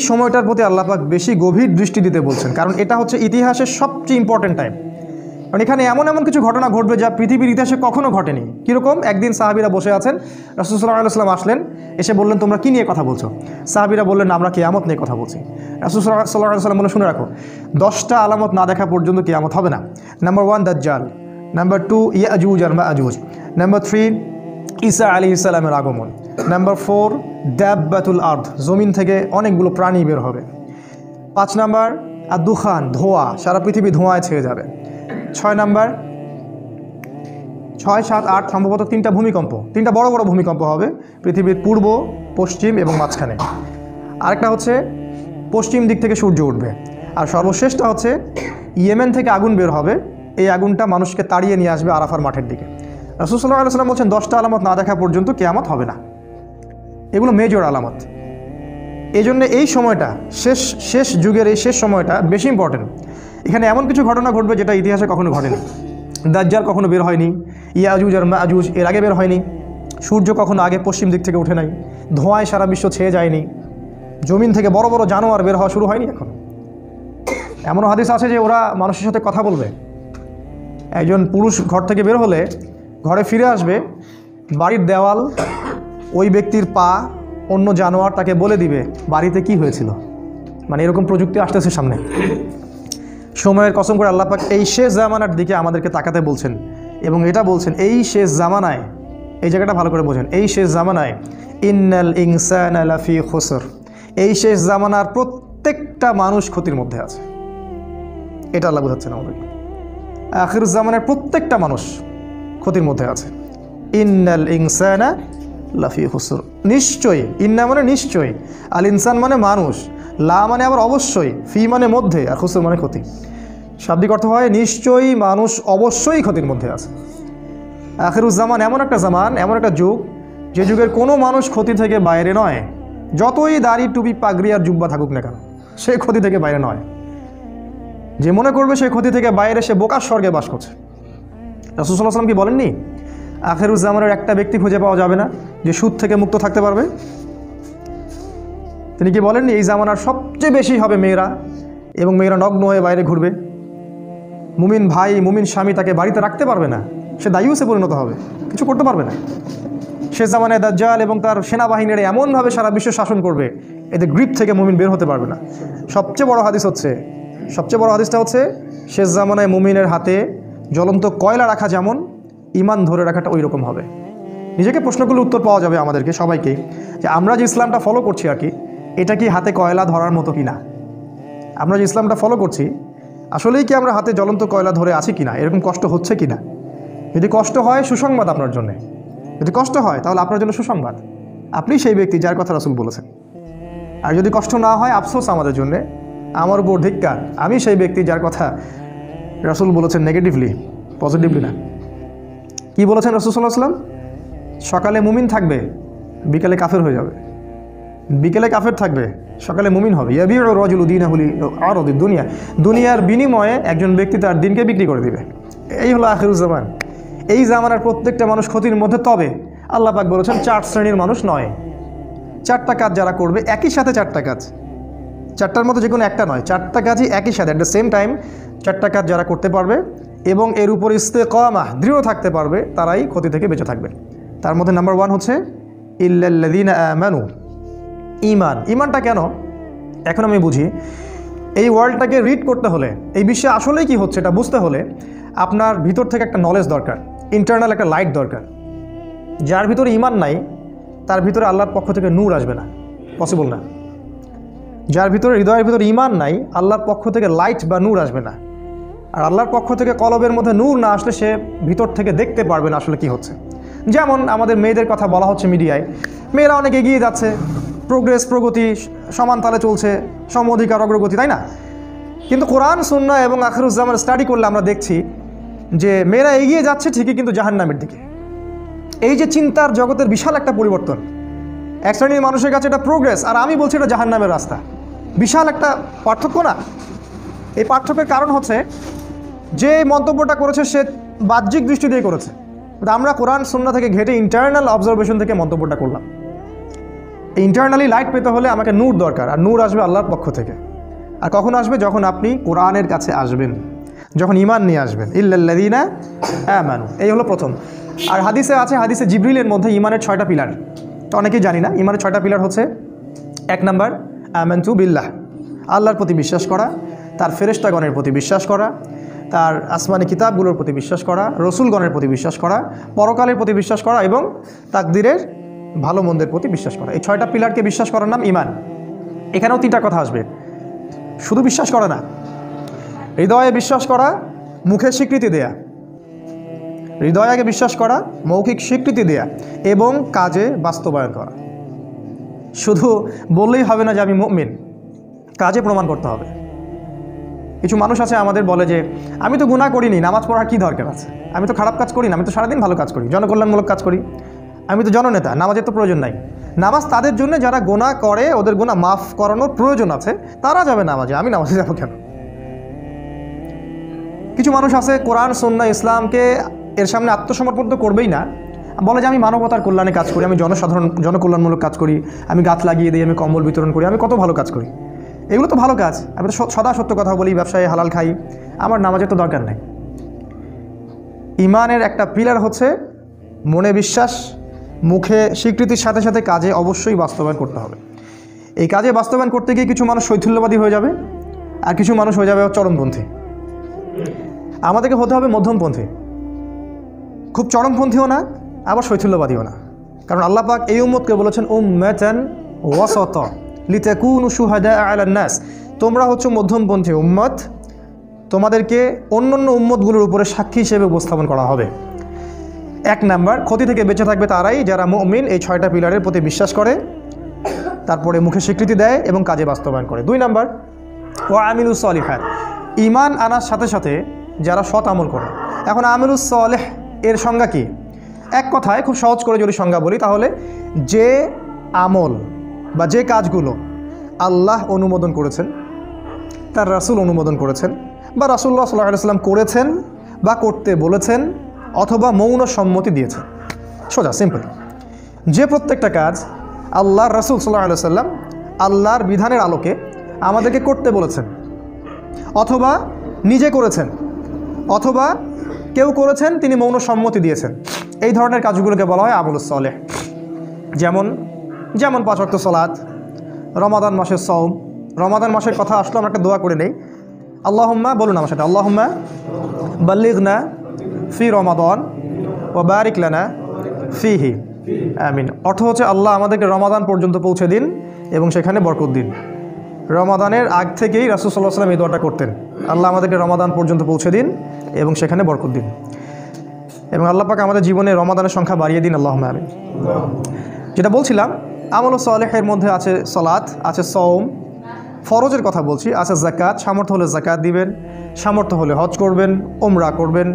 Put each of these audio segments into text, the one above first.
সময়টার প্রতি আল্লাহ পাক বেশি গভীর দৃষ্টি দিতে বলছেন, কারণ এটা হচ্ছে ইতিহাসের সবচেয়ে ইম্পর্টেন্ট টাইম। কারণ এখানে এমন এমন কিছু ঘটনা ঘটবে যা পৃথিবীর ইতিহাসে কখনো ঘটেনি। কীরকম? একদিন সাহাবীরা বসে আছেন, রাসূল সাল্লাল্লাহু আলাইহি ওয়াসাল্লাম আসলেন, এসে বললেন তোমরা কী নিয়ে কথা বলছো? সাহাবীরা বললেন আমরা কিয়ামত নিয়ে কথা বলছি। রাসূল সাল্লাল্লাহু আলাইহি ওয়াসাল্লাম বললেন শুনে রাখো, 10টা আলামত না দেখা পর্যন্ত কিয়ামত হবে না। নাম্বার 1 দাজ্জাল, নাম্বার 2 ইয়াজুজ আর মাজুজ, নাম্বার 3 ঈসা আলাইহিস সালামের আগমন, নাম্বার 4 দাব্বাতুল আরদ, জমিন থেকে অনেকগুলো প্রাণী বের হবে, 5 নাম্বার আদ-দুখান, ধোঁয়া, সারা পৃথিবী ধোঁয়ায় ছেয়ে যাবে, 6 নাম্বার 6, 7, 8 সম্ভবত 3টা ভূমিকম্প, 3টা বড় বড় ভূমিকম্প হবে পৃথিবীর পূর্ব, পশ্চিম এবং মাঝখানে। আরেকটা হচ্ছে পশ্চিম দিক থেকে সূর্য উঠবে। আর সর্বশেষটা হচ্ছে ইয়েমেন থেকে আগুন বের হবে, এই আগুনটা মানুষকে তাড়িয়ে নিয়ে আসবে আরাফার মাঠের দিকে। রাসূল সাল্লাল্লাহু আলাইহি ওয়াসাল্লাম বলছেন 10টা আলামত না দেখা পর্যন্ত কিয়ামত হবে না। এগুলো মেজর আলামত। এই জন্য এই সময়টা শেষ যুগের এই শেষ সময়টা বেশি ইম্পর্টেন্ট। এখানে এমন কিছু ঘটনা ঘটবে যেটা ইতিহাসে কখনো ঘটেনি। দাজ্জাল কখনো বের হয়নি, ইয়াজুজ আর মাজুজ এর আগে বের হয়নি, সূর্য কখনো আগে পশ্চিম দিক থেকে ওঠে নাই, ধোঁয়ায় সারা বিশ্ব ছেয়ে যায়নি, জমিন থেকে বড় বড় জানোয়ার বের হওয়া শুরু হয়নি এখন। এমনও হাদিস আছে যে ওরা মানুষের সাথে কথা বলবে। একজন পুরুষ ঘর থেকে বের হলে ঘরে ফিরে আসবে, বাড়ির দেওয়াল, ওই ব্যক্তির পা, অন্য জানোয়ার তাকে বলে দিবে বাড়িতে কি হয়েছিল। মানে এরকম প্রযুক্তি আসতেছে সামনে। সময়ের কসম করে আল্লাহ পাক এই শেষ জামানার দিকে আমাদেরকে তাকাতে বলছেন, এবং এটা বলছেন এই শেষ জামানায়, এই জায়গাটা ভালো করে বোঝেন, এই শেষ জামানায় ইন্নাল ইনসানা লাফি খুসর, এই শেষ জামানার প্রত্যেকটা মানুষ ক্ষতির মধ্যে আছে। এটা আল্লাহ বোঝাচ্ছেন আমাদেরকে, আখির জামানের প্রত্যেকটা মানুষ ক্ষতির মধ্যে আছে। ইন্নাল ইনসানা লাফি খুসর, নিশ্চয়ই, ইন্না মানে নিশ্চয়ই, আল ইনসান মানে মানুষ, লা মানে আবার অবশ্যই, ফি মানে মধ্যে, আর খুসর মানে ক্ষতি। শাব্দিক অর্থ হয় নিশ্চয়ই মানুষ অবশ্যই ক্ষতির মধ্যে আছে। আখিরুজ্জামান এমন একটা জামান, এমন একটা যুগ, যে যুগের কোনো মানুষ ক্ষতি থেকে বাইরে নয়। যতই দাড়ি টুপি পাগড়ি আর জুব্বা থাকুক না কেন, সে ক্ষতি থেকে বাইরে নয়। যে মনে করবে সে ক্ষতি থেকে বাইরে, সে বোকার স্বর্গে বাস করছে। রাসূল সাল্লাল্লাহু আলাইহি ওয়াসাল্লাম কি বলেননি, আখিরুজ্জামানের একটা ব্যক্তি খুঁজে পাওয়া যাবে না যে সুদ থেকে মুক্ত থাকতে পারবে? তিনি কি বলেননি এই জামানার সবচেয়ে বেশি হবে মেয়েরা, এবং মেয়েরা নগ্ন হয়ে বাইরে ঘুরবে। মুমিন ভাই, মুমিন স্বামী তাকে বাড়িতে রাখতে পারবে না, সে দায়ুসে পরিণত হবে, কিছু করতে পারবে না। সে জামানায় দাজ্জাল এবং তার সেনাবাহিনীরা এমনভাবে সারা বিশ্ব শাসন করবে, এদের গ্রিপ থেকে মুমিন বের হতে পারবে না। সবচেয়ে বড় হাদিসটা হচ্ছে শেষ জামানায় মুমিনের হাতে জ্বলন্ত কয়লা রাখা যেমন, ঈমান ধরে রাখাটা ওই রকম হবে। নিজেকে প্রশ্নগুলো উত্তর পাওয়া যাবে আমাদেরকে সবাইকে, যে আমরা যে ইসলামটা ফলো করছি আর কি, এটা কি হাতে কয়লা ধরার মতো কিনা? আমরা যে ইসলামটা ফলো করছি আসলেই কি আমরা হাতে জ্বলন্ত কয়লা ধরে আছি কিনা, এরকম কষ্ট হচ্ছে কিনা? যদি কষ্ট হয় সুসংবাদ আপনার জন্য, যদি কষ্ট হয় তাহলে আপনার জন্য সুসংবাদ, আপনি সেই ব্যক্তি যার কথা রাসূল বলেছেন। আর যদি কষ্ট না হয় আফসোস আমাদের জন্যে, আমার উপর ধিক্কার, আমি সেই ব্যক্তি যার কথা রাসূল বলেছেন নেগেটিভলি, পজিটিভলি না। কি বলেছেন রাসূল সাল্লাল্লাহু আলাইহি ওয়াসাল্লাম? সকালে মুমিন থাকবে, বিকালে কাফের হয়ে যাবে, বিকেলে কাফের থাকবে, সকালে মুমিন হবে। ইয়াবিউ রাজুলু দীনাহু লিআরাদিদ দুনিয়া, দুনিয়ার বিনিময়ে একজন ব্যক্তি তার দিনকে বিক্রি করে দিবে। এই হলো আখিরুজ্জামান। এই জামানার প্রত্যেকটা মানুষ ক্ষতির মধ্যে। তবে আল্লাহ পাক বলেছেন 4 শ্রেণীর মানুষ নয়, 4টা কাজ যারা করবে একই সাথে, 4টা কাজ, 4টার মধ্যে যে কোনো একটা নয়, 4টা কাজই একই সাথে অ্যাট দ্য সেম টাইম, 4টা কাজ যারা করতে পারবে এবং এর উপর ইস্তেকামাহ, দৃঢ় থাকতে পারবে, তারাই ক্ষতি থেকে বেঁচে থাকবে। তার মধ্যে নাম্বার 1 হচ্ছে ইল্লাল্লাযীনা আমানু, ঈমান। ঈমানটা কেন এখন আমি বুঝি। এই ওয়ার্ল্ডটাকে রিড করতে হলে, এই বিশ্বে আসলেই কি হচ্ছে এটা বুঝতে হলে আপনার ভিতর থেকে একটা নলেজ দরকার, ইন্টারনাল একটা লাইট দরকার। যার ভিতরে ঈমান নাই তার ভিতরে আল্লাহর পক্ষ থেকে নূর আসবে না, পসিবল না। যার ভিতরে, হৃদয়ের ভিতরে ঈমান নাই, আল্লাহর পক্ষ থেকে লাইট বা নূর আসবে না। আর আল্লাহর পক্ষ থেকে কলবের মধ্যে নূর না আসলে সে ভিতর থেকে দেখতে পারবে না আসলে কি হচ্ছে। যেমন আমাদের মেয়েদের কথা বলা হচ্ছে মিডিয়ায়, মেয়েরা অনেক এগিয়ে যাচ্ছে, প্রোগ্রেস, প্রগতি সমান তালে চলছে, সম অধিকার, অগ্রগতি, তাই না? কিন্তু কোরআন, সুন্নাহ এবং আখিরুজ্জামান স্টাডি করলে আমরা দেখছি যে মেয়েরা এগিয়ে যাচ্ছে ঠিকই, কিন্তু জাহান্নামের দিকে। এই যে চিন্তার জগতের বিশাল একটা পরিবর্তন, এক শ্রেণীর মানুষের কাছে এটা প্রোগ্রেস, আর আমি বলছি এটা জাহান্নামের রাস্তা। বিশাল একটা পার্থক্য না? এই পার্থক্যের কারণ হচ্ছে যে মন্তব্যটা করেছে সে বাহ্যিক দৃষ্টি দিয়ে করেছে, আমরা কোরআন সুন্নাহ থেকে ঘেটে ইন্টারনাল অবজারভেশন থেকে মন্তব্যটা করলাম। ইন্টারনালি লাইট পেতে হলে আমাকে নূর দরকার, আর নূর আসবে আল্লাহর পক্ষ থেকে। আর কখন আসবে? যখন আপনি কোরআনের কাছে আসবেন, যখন ঈমান নিয়ে আসবেন। ইল্লাল্লাযীনা আমানু, এই হলো প্রথম। আর হাদিসে আছে, হাদিসে জিবরিলের মধ্যে ঈমানের 6টা পিলার। তো অনেকেই জানি না ঈমানের 6টা পিলার হচ্ছে, 1 নাম্বার আমানতু বিল্লাহ, আল্লাহর প্রতি বিশ্বাস করা, তার ফেরেশতাগণের প্রতি বিশ্বাস করা, তার আসমানি কিতাবগুলোর প্রতি বিশ্বাস করা, রসুলগণের প্রতি বিশ্বাস করা, পরকালের প্রতি বিশ্বাস করা এবং তাকদীরের ভালো মন্দের প্রতি বিশ্বাস করা। এই 6টা পিলারকে বিশ্বাস করার নাম ঈমান। এখানেও 3টা কথা আসবে, শুধু বিশ্বাস করা না, হৃদয়ে বিশ্বাস করা, মুখে স্বীকৃতি দেয়া। হৃদয়ে আগে বিশ্বাস করা, মৌখিক স্বীকৃতি দেয়া এবং কাজে বাস্তবায়ন করা। শুধু বললেই হবে না যে আমি মুমিন, কাজে প্রমাণ করতে হবে। কিছু মানুষ আছে আমাদের বলে যে আমি তো গুনাহ করিনি, নামাজ পড়ার কী দরকার আছে, আমি তো খারাপ কাজ করি না, আমি তো সারাদিন ভালো কাজ করি, জনকল্যাণমূলক কাজ করি, আমি তো জননেতা, নামাজের তো প্রয়োজন নাই। নামাজ তাদের জন্য যারা গুনাহ করে, ওদের গুনাহ মাফ করানোর প্রয়োজন আছে, তারা যাবে নামাজে, আমি নামাজে যাবো কেন? কিছু মানুষ আছে কোরআন সুন্নাহ ইসলামকে এর সামনে আত্মসমর্পণ তো করবেই না, বলে যে আমি মানবতার কল্যাণে কাজ করি, আমি জনকল্যাণমূলক কাজ করি, আমি গাছ লাগিয়ে দিই, আমি কম্বল বিতরণ করি, আমি কত ভালো কাজ করি। এগুলো তো ভালো কাজ, আমি তো সদা সত্য কথা বলি, ব্যবসায় হালাল খাই, আমার নামাজের তো দরকার নেই। ঈমানের একটা পিলার হচ্ছে মনে বিশ্বাস, মুখে স্বীকৃতির সাথে সাথে কাজে অবশ্যই বাস্তবায়ন করতে হবে। এই কাজে বাস্তবায়ন করতে গিয়ে কিছু মানুষ শৈথিল্যবাদী হয়ে যাবে, আর কিছু মানুষ হয়ে যাবে চরমপন্থী। আমাদেরকে হতে হবে মধ্যমপন্থী, খুব চরমপন্থীও না, আবার শৈথিল্যবাদীও না। কারণ আল্লাহ পাক এই উম্মতকে বলেছেন উম্মাতান ওয়াসাতা লিতাকুনু শুহাদা আলান নাস, তোমরা হচ্ছে মধ্যমপন্থী উম্মত, তোমাদেরকে অন্যান্য উম্মতগুলোর উপরে সাক্ষী হিসেবে উপস্থাপন করা হবে। 1 নাম্বার, ক্ষতি থেকে বেঁচে থাকবে তারাই যারা মুমিন, এই 6টা পিলারের প্রতি বিশ্বাস করে, তারপরে মুখে স্বীকৃতি দেয় এবং কাজে বাস্তবায়ন করে। 2 নাম্বার, ওয়া আমিলুস সলিহাত, ঈমান আনার সাথে সাথে যারা সৎ আমল করে। এখন আমিলুস সলিহ এর সংজ্ঞা কি? এক কথায় খুব সহজ করে যদি সংজ্ঞা বলি, তাহলে যে আমল বা যে কাজগুলো আল্লাহ অনুমোদন করেছেন, তার রাসূল অনুমোদন করেছেন, বা রাসূলুল্লাহ সাল্লাল্লাহু আলাইহি ওয়াসাল্লাম করেছেন বা করতে বলেছেন, অথবা মৌন সম্মতি দিয়েছেন। সোজা সিম্পল, যে প্রত্যেকটা কাজ আল্লাহর রাসূল সাল্লাল্লাহু আলাইহি ওয়াসাল্লাম আল্লাহর বিধানের আলোকে আমাদেরকে করতে বলেছেন, অথবা নিজে করেছেন, অথবা কেউ করেছেন তিনি মৌন সম্মতি দিয়েছেন, এই ধরনের কাজগুলোকে বলা হয় আমলুস সলেহ। যেমন 5 ওয়াক্ত সালাত, রমাদান মাসের সওম। রমাদান মাসের কথা আসলো, আমরা একটা দোয়া করে নেই, আল্লাহুম্মা, বলুন আমার সাথে, আল্লাহুম্মা বাল্লিগনা ফি রমাদান ওয়া বারিক লানা ফিহি, আমিন। অর্থ হচ্ছে আল্লাহ আমাদেরকে রমাদান পর্যন্ত পৌঁছে দিন এবং সেখানে বরকত দিন। রমাদানের আগ থেকেই রাসূল সাল্লাল্লাহু আলাইহি ওয়াসাল্লাম এই দোয়াটা করতেন, আল্লাহ আমাদেরকে রমাদান পর্যন্ত পৌঁছে দিন এবং সেখানে বরকত দিন, এবং আল্লাহ পাক আমাদের জীবনে রমাদানের সংখ্যা বাড়িয়ে দিন, আল্লাহুম্মা আমিন। যেটা বলছিলাম, আমল সালেহের মধ্যে আছে সালাত, আছে সওম, ফরজের কথা বলছি, আছে যাকাত, সামর্থ্য হলে যাকাত দিবেন, সামর্থ্য হলে হজ করবেন, উমরা করবেন,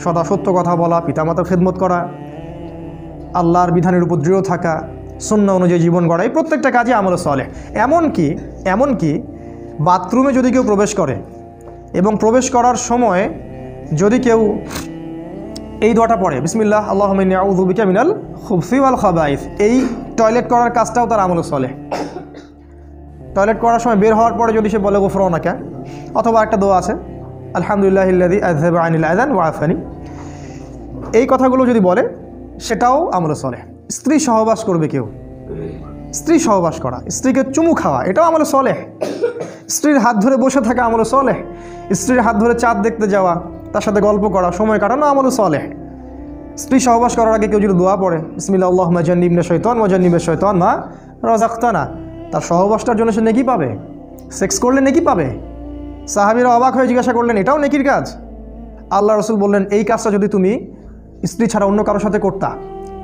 সদা সত্য কথা বলা, পিতামাতার খেদমত করা, আল্লাহর বিধানের উপর দৃঢ় থাকা, সুন্নাহ অনুযায়ী জীবন গড়া, এই প্রত্যেকটা কাজে আমল সালেহ। এমনকি বাথরুমে যদি কেউ প্রবেশ করে এবং প্রবেশ করার সময় যদি কেউ এই দোয়াটা পড়ে, বিসমিল্লাহ আল্লাহুম্মা ইন্নী আউযু বিকা মিনাল খুবসি ওয়াল খাবাইস, এই টয়লেট করার কাজটাও তার আমল সালেহ। টয়লেট করার সময় বের হওয়ার পরে যদি সে বলে গুফরানাকা, অথবা একটা দোয়া আছে আলহামদুলিল্লাহিল্লাযী আযহাবা আনিল আযান ওয়া আফানি, এই কথাগুলো যদি বলে সেটাও আমল সালেহ। স্ত্রী সহবাস করবে কেউ, স্ত্রী সহবাস করা, স্ত্রীকে চুমু খাওয়া, এটাও আমল সালেহ। স্ত্রীর হাত ধরে বসে থাকা আমল সালেহ। স্ত্রীর হাত ধরে চাঁদ দেখতে যাওয়া, তার সাথে গল্প করা, সময় কাটানো আমল সালেহ। স্ত্রী সহবাস করার আগে কেউ যদি দোয়া পড়ে, বিসমিল্লাহ আল্লাহুম্মা জান্নিবনা শাইতান ওয়া জান্নিবাশ শাইতান মা রাযাকতানা, তার সহবাসটার জন্য সে নেকি পাবে, সেক্স করলে নেকি পাবে। সাহাবীরা অবাক হয়ে জিজ্ঞাসা করলেন, এটাও নেকির কাজ? আল্লাহ রাসূল বললেন, এই কাজটা যদি তুমি স্ত্রী ছাড়া অন্য কারোর সাথে করতা,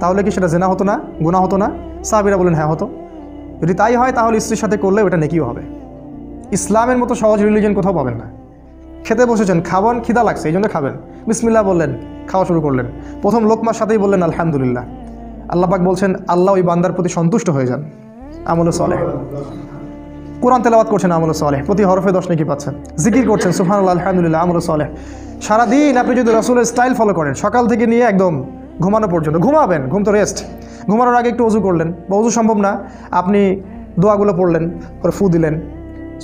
তাহলে কি সেটা জেনা হতো না, গুনাহ হতো না? সাহাবীরা বললেন, হ্যাঁ হতো। যদি তাই হয় তাহলে স্ত্রীর সাথে করলে ওটা নেকিও হবে। ইসলামের মতো সহজ রিলিজিয়ন কোথাও পাবেন না। খেতে বসেছেন, খাবেন, খিদা লাগছে, এই জন্য খাবেন, বিসমিল্লাহ বললেন, খাওয়া শুরু করলেন, প্রথম লোকমার সাথেই বললেন আলহামদুলিল্লাহ। আল্লাহ পাক বলছেন আল্লাহ ওই বান্দার প্রতি সন্তুষ্ট হয়ে যান, আমল সালেহ। কোরআন তেলাওয়াত করছেন, আমল সালেহ, প্রতি হরফে 10 নেকি পাচ্ছেন। জিকির করছেন, সুবহানাল্লাহ আলহামদুলিল্লাহ, আমল সালেহ। সারাদিন আপনি যদি রাসূলের স্টাইল ফলো করেন, সকাল থেকে নিয়ে একদম ঘুমানো পর্যন্ত, ঘুমাবেন, ঘুম তো রেস্ট, ঘুমানোর আগে একটু অজু করলেন, বা অজু সম্ভব না, আপনি দোয়াগুলো পড়লেন, পরে ফু দিলেন,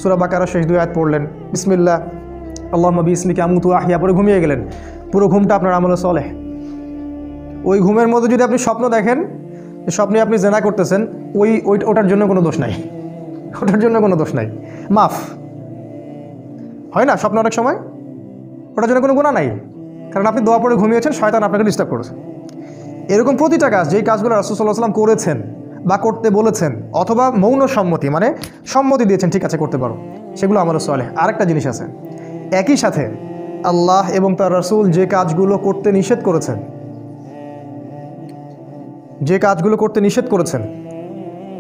সূরা বাকারা শেষ 2 আয়াত পড়লেন, বিসমিল্লাহ আল্লাহুম্মা বিইসমিকা আমুতু ওয়া আহইয়া, পরে ঘুমিয়ে গেলেন। পুরো ঘুমটা আপনার আমলে সলেহ। ওই ঘুমের মধ্যে যদি আপনি স্বপ্ন দেখেন, স্বপ্নে আপনি জেনা করতেছেন, ওটার জন্য কোনো দোষ নাই, ওটার জন্য কোনো দোষ নাই, মাফ হয় না স্বপ্ন অনেক সময়, ওটার জন্য কোনো গুনাহ নাই, কারণ আপনি দোয়া পড়ে ঘুমিয়েছেন, শয়তান আপনাকে ডিস্টার্ব করেছে। এরকম প্রতিটা কাজ, যেই কাজগুলো রাসূল সাল্লাল্লাহু আলাইহি ওয়াসাল্লাম করেছেন বা করতে বলেছেন, অথবা মৌন সম্মতি মানে সম্মতি দিয়েছেন ঠিক আছে করতে পারো, সেগুলো আমলে সলেহ। আরেকটা জিনিস আছে, একই সাথে আল্লাহ এবং তার রাসূল যে কাজগুলো করতে নিষেধ করেছেন, যে কাজগুলো করতে নিষেধ করেছেন,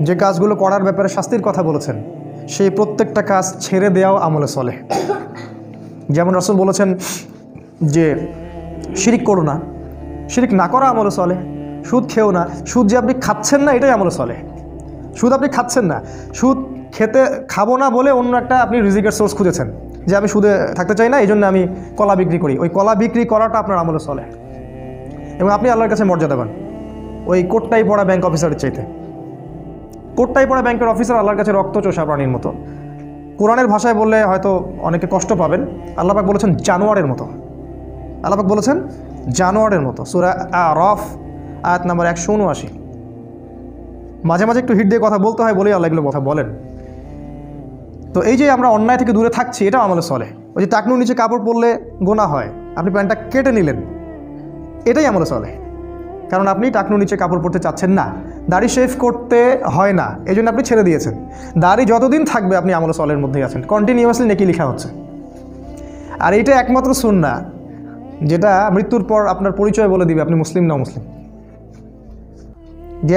যে কাজগুলো করার ব্যাপারে শাস্তির কথা বলেছেন, সেই প্রত্যেকটা কাজ ছেড়ে দেওয়াও আমলে সলেহ। যেমন রাসূল বলেছেন যে শিরিক করো না, শিরিক না করা আমলে সলেহ। সুদ খেও না, সুদ যে আপনি খাচ্ছেন না এটাই আমলে সলেহ। সুদ আপনি খাচ্ছেন না, সুদ খাবো না বলে অন্য একটা আপনি রিজিকের সোর্স খুঁজেছেন, যে আমি সুদে থাকতে চাই না এই জন্য আমি কলা বিক্রি করি, ওই কলা বিক্রি করাটা আপনার আমলে সলেহ, এবং আপনি আল্লাহর কাছে মর্যাদাবান ওই কোটটাই পড়া ব্যাংক অফিসারের চাইতে। কোটটাই পড়া ব্যাংকের অফিসার আল্লাহর কাছে রক্ত চোষা প্রাণীর মতো। কোরআনের ভাষায় বললে হয়তো অনেকে কষ্ট পাবেন, আল্লাহ পাক বলেছেন জানোয়ারের মতো। আল্লাহ পাক বলেছেন জানোয়ারের মতো, সূরা আরাফ আয়াত নাম্বার 179। মাঝে মাঝে একটু হিট দিয়ে কথা বলতে হয় বলেই আল্লাহ এগুলো কথা বলেন। তো এই যে আমরা অন্যায় থেকে দূরে থাকছি, এটাও আমলে সলেহ। ওই যে টাকনুর নিচে কাপড় পরলে গোনাহ হয়, আপনি প্যান্টটা কেটে নিলেন, এটাই আমলে সলেহ, কারণ আপনি টাকনুর নিচে কাপড় পরতে চাচ্ছেন না, দাড়ি শেভ করতে হয় না এই জন্য আপনি ছেড়ে দিয়েছেন। দাড়ি যতদিন থাকবে আপনি আমলে সলেহের মধ্যেই আছেন, কন্টিনিউয়াসলি নেকি লেখা হচ্ছে। আর এইটা একমাত্র সুন্নাহ যেটা মৃত্যুর পর আপনার পরিচয় বলে দিবে আপনি মুসলিম না মুসলিম, যে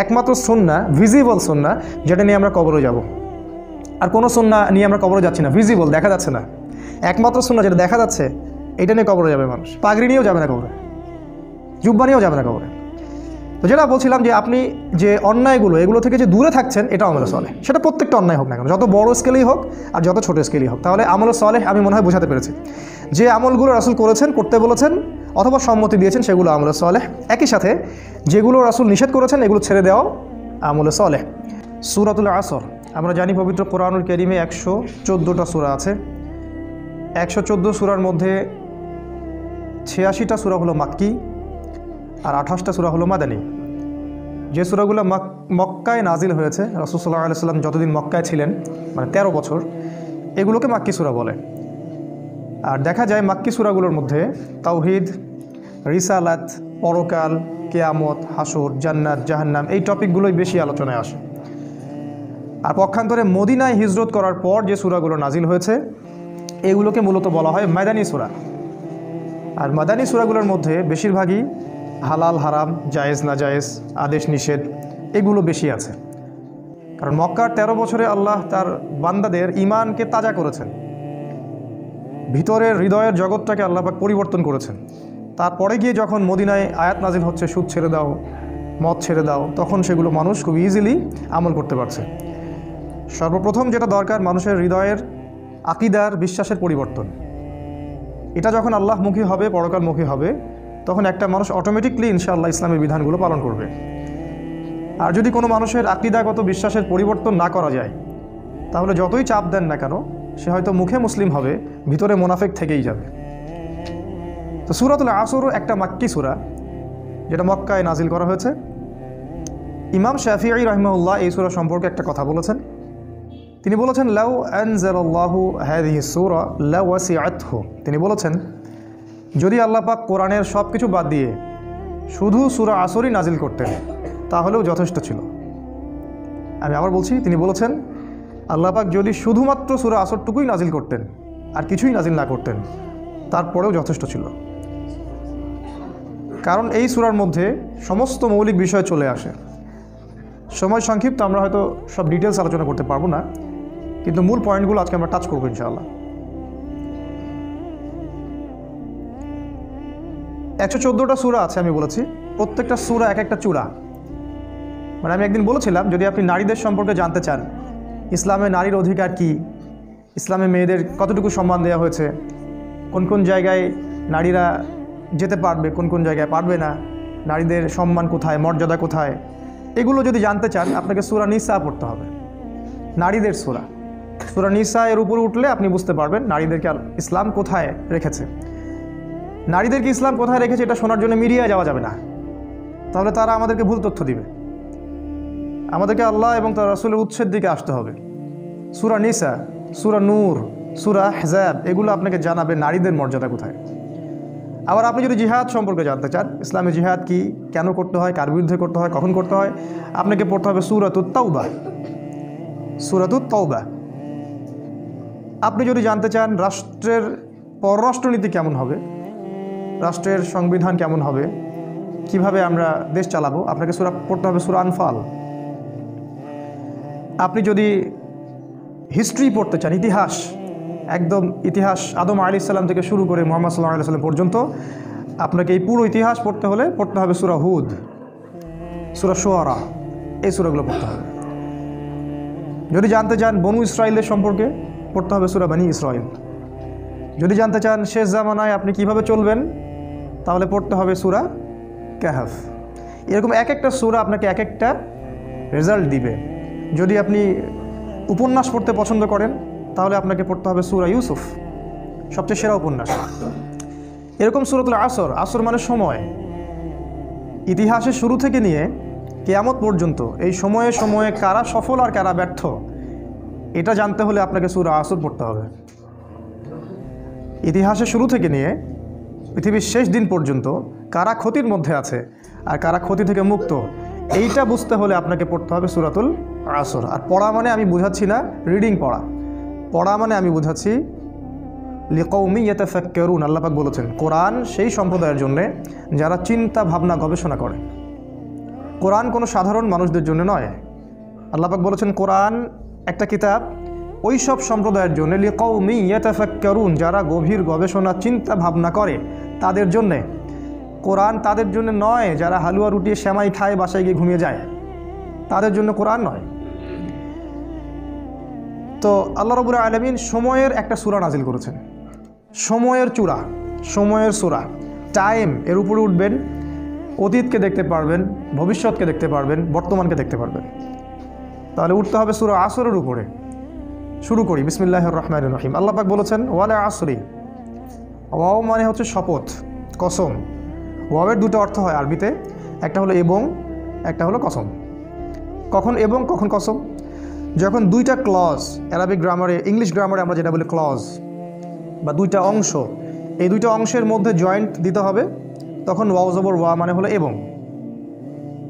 একমাত্র সুন্নাহ, ভিজিবল সুন্নাহ, যেটা নিয়ে আমরা কবরে যাব। আর কোনো সুন্নাহ নিয়ে আমরা কবরে যাচ্ছি না, ভিজিবল দেখা যাচ্ছে না, একমাত্র সুন্নাহ যেটা দেখা যাচ্ছে এটা নিয়ে কবরে যাবে মানুষ। পাগড়ি নিয়েও যাবে না কবরে, জুব্বা নিয়েও যাবে না কবরে। তো যেটা বলছিলাম যে আপনি যে অন্যায়গুলো এগুলো থেকে যে দূরে থাকছেন, এটা আমলে সলেহ। সেটা প্রত্যেকটা অন্যায় হোক না কেন, যত বড় স্কেলেই হোক আর যত ছোট স্কেলেই হোক, তাহলে আমলে সলেহ আমি মনে হয় বোঝাতে পেরেছি। যে আমলগুলো রাসূল করেছেন, করতে বলেছেন অথবা সম্মতি দিয়েছেন, সেগুলো আমলে সলেহ। একই সাথে যেগুলো রাসূল নিষেধ করেছেন এগুলো ছেড়ে দেওয়াও আমলে সলেহ। সূরাতুল আসর, আমরা জানি পবিত্র কোরআনুল কারীমে 114টা সূরা আছে। 114 সূরার মধ্যে 86টা সূরা হলো মাক্কি আর 28টা সূরা হলো মাদানী। যে সূরাগুলো মক্কায় নাজিল হয়েছে, রাসূল সাল্লাল্লাহু আলাইহি ওয়াসাল্লাম যতদিন মক্কায় ছিলেন, মানে 13 বছর, এগুলোকে মাক্কি সূরা বলে। আর দেখা যায় মাক্কি সূরাগুলোর মধ্যে তাওহীদ, রিসালাত, পরকাল, কিয়ামত, হাসর, জান্নাত, জাহান্নাম এই টপিকগুলোই বেশি আলোচনায় আসে। আর পক্ষান্তরে মদিনায় হিজরত করার পর যে সূরাগুলো নাজিল হয়েছে এগুলোকে মূলত বলা হয় মাদানী সূরা। আর মাদানী সূরাগুলোর মধ্যে বেশিরভাগই হালাল হারাম, জায়েজ না জায়েজ, আদেশ নিষেধ এগুলো বেশি আছে। কারণ মক্কার 13 বছরে আল্লাহ তার বান্দাদের ঈমানকে তাজা করেছেন, ভিতরের হৃদয়ের জগৎটাকে আল্লাহ পাক পরিবর্তন করেছেন। তারপরে গিয়ে যখন মদিনায় আয়াত নাজিল হচ্ছে সুদ ছেড়ে দাও, মদ ছেড়ে দাও, তখন সেগুলো মানুষ খুব ইজিলি আমল করতে পারছে। সর্বপ্রথম যেটা দরকার মানুষের হৃদয়ের আকীদার, বিশ্বাসের পরিবর্তন। এটা যখন আল্লাহমুখী হবে, পরকালমুখী হবে, তখন একটা মানুষ অটোমেটিকলি ইনশাআল্লাহ ইসলামের বিধানগুলো পালন করবে। আর যদি কোনো মানুষের আকীদাগত বিশ্বাসের পরিবর্তন না করা যায়, তাহলে যতই চাপ দেন না কেন সে হয়তো মুখে মুসলিম হবে, ভিতরে মুনাফিক থেকেই যাবে। তো সূরাতুল আসরও একটা মাক্কি সূরা, যেটা মক্কায় নাজিল করা হয়েছে। ইমাম শাফিঈ রাহিমাহুল্লাহ এই সূরা সম্পর্কে একটা কথা বলেছেন। তিনি বলেছেন লাউ আনজালাল্লাহু হাযিহি সূরা লাওয়াসিআতহু। তিনি বলেছেন যদি আল্লাহ পাক কোরআনের সব কিছু বাদ দিয়ে শুধু সূরা আসরই নাজিল করতেন তাহলেও যথেষ্ট ছিল। আমি আবার বলছি, তিনি বলেছেন আল্লাহ পাক যদি শুধুমাত্র সূরা আসরটুকুই নাজিল করতেন আর কিছুই নাজিল না করতেন তারপরেও যথেষ্ট ছিল। কারণ এই সূরার মধ্যে সমস্ত মৌলিক বিষয় চলে আসে। সময় সংক্ষিপ্ত, আমরা হয়তো সব ডিটেলস আলোচনা করতে পারবো না, কিন্তু মূল পয়েন্টগুলো আজকে আমরা টাচ করবো ইনশাআল্লাহ। 114টা সূরা আছে আমি বলেছি, প্রত্যেকটা সূরা এক একটা চূড়া। মানে আমি একদিন বলেছিলাম যদি আপনি নারীদের সম্পর্কে জানতে চান, ইসলামে নারীর অধিকার কি, ইসলামে মেয়েদের কতটুকু সম্মান দেওয়া হয়েছে, কোন কোন জায়গায় নারীরা যেতে পারবে, কোন কোন জায়গায় পারবে না, নারীদের সম্মান কোথায়, মর্যাদা কোথায়, এগুলো যদি জানতে চান আপনাকে সূরা নিসা পড়তে হবে। নারীদের সূরা নিসা এর উপরে উঠলে আপনি বুঝতে পারবেন নারীদেরকে ইসলাম কোথায় রেখেছে। নারীদেরকে ইসলাম কোথায় রেখেছে এটা শোনার জন্য মিডিয়ায় যাওয়া যাবে না, তাহলে তারা আমাদেরকে ভুল তথ্য দিবে। আমাদেরকে আল্লাহ এবং তার রাসূলের উৎসের দিকে আসতে হবে। সূরা নিসা, সূরা নূর, সূরা আহজাব এগুলো আপনাকে জানাবে নারীদের মর্যাদা কোথায়। আবার আপনি যদি জিহাদ সম্পর্কে জানতে চান, ইসলামী জিহাদ কি, কেন করতে হয়, কার বিরুদ্ধে করতে হয়, কখন করতে হয়, আপনাকে পড়তে হবে সূরাতুত তাওবা। আপনি যদি জানতে চান রাষ্ট্রের পররাষ্ট্রনীতি কেমন হবে, রাষ্ট্রের সংবিধান কেমন হবে, কিভাবে আমরা দেশ চালাবো, আপনাকে পড়তে হবে সূরা আনফাল। আপনি যদি হিস্ট্রি পড়তে চান, ইতিহাস, একদম ইতিহাস আদম আলাইহিস সালাম থেকে শুরু করে মুহাম্মদ সাল্লাল্লাহু আলাইহি ওয়াসাল্লাম পর্যন্ত আপনাকে এই পুরো ইতিহাস পড়তে হলে পড়তে হবে সূরা হুদ, সূরা শুআরা, এই সূরাগুলো পড়তে হবে। যদি জানতে চান বনু ইসরাইলের সম্পর্কে পড়তে হবে সূরা বনী ইসরাইল। যদি জানতে চান শেষ জামানায় আপনি কিভাবে চলবেন তাহলে পড়তে হবে সূরা কাহফ। এরকম এক একটা সূরা আপনাকে এক একটা রেজাল্ট দিবে। যদি আপনি উপন্যাস পড়তে পছন্দ করেন তাহলে আপনাকে পড়তে হবে সূরা ইউসুফ, সবচেয়ে সেরা উপন্যাস। এরকম সূরাতুল আসর মানে সময়, ইতিহাসের শুরু থেকে নিয়ে কিয়ামত পর্যন্ত এই সময়ে সময়ে কারা সফল আর কারা ব্যর্থ এটা জানতে হলে আপনাকে সূরা আসর পড়তে হবে। ইতিহাসের শুরু থেকে নিয়ে পৃথিবীর শেষ দিন পর্যন্ত কারা ক্ষতির মধ্যে আছে আর কারা ক্ষতি থেকে মুক্ত এইটা বুঝতে হলে আপনাকে পড়তে হবে সূরাতুল আসর। আর পড়া মানে আমি বুঝাচ্ছি না রিডিং পড়া মানে আমি বুঝাচ্ছি লিকাউমি ইয়াতাফাক্কারুন। আল্লাহ পাক বলেছেন কোরআন সেই সম্প্রদায়ের জন্য যারা চিন্তা ভাবনা গবেষণা করে। কোরআন কোনো সাধারণ মানুষদের জন্য নয়। আল্লাহ পাক বলেছেন কোরআন একটা কিতাব ওই সব সম্প্রদায়ের জন্য লিকাউমি ইয়াতাফাক্কারুন, যারা গভীর গবেষণা চিন্তা ভাবনা করে তাদের জন্যে। কোরআন তাদের জন্য নয় যারা হালুয়া রুটি সেমাই খায় বাসায় গিয়ে ঘুমিয়ে যায়, তাদের জন্য কোরআন নয়। তো আল্লাহ রাব্বুল আলামিন সময়ের একটা সূরা নাজিল করেছেন, সময়ের চূড়া, সময়ের সূরা। টাইম এর উপরে উঠবেন, অতীতকে দেখতে পারবেন, ভবিষ্যৎকে দেখতে পারবেন, বর্তমানকে দেখতে পারবেন। তাহলে উঠতে হবে সূরা আসরের উপরে। শুরু করি বিসমিল্লাহির রহমানির রহিম। আল্লাহ পাক বলেছেন ওয়াল আসরি। ওয়াও মানে হচ্ছে শপথ, কসম। ওয়াওয়ের দুটো অর্থ হয় আরবিতে, একটা হলো এবং, একটা হলো কসম। কখন এবং কখন কসম? যখন দুইটা ক্লজ, অ্যারাবিক গ্রামারে, ইংলিশ গ্রামারে আমরা যেটা বলি ক্লজ, বা দুইটা অংশ, এই দুইটা অংশের মধ্যে জয়েন্ট দিতে হবে, তখন ওয়াও জবর ওয়া মানে হলো এবং।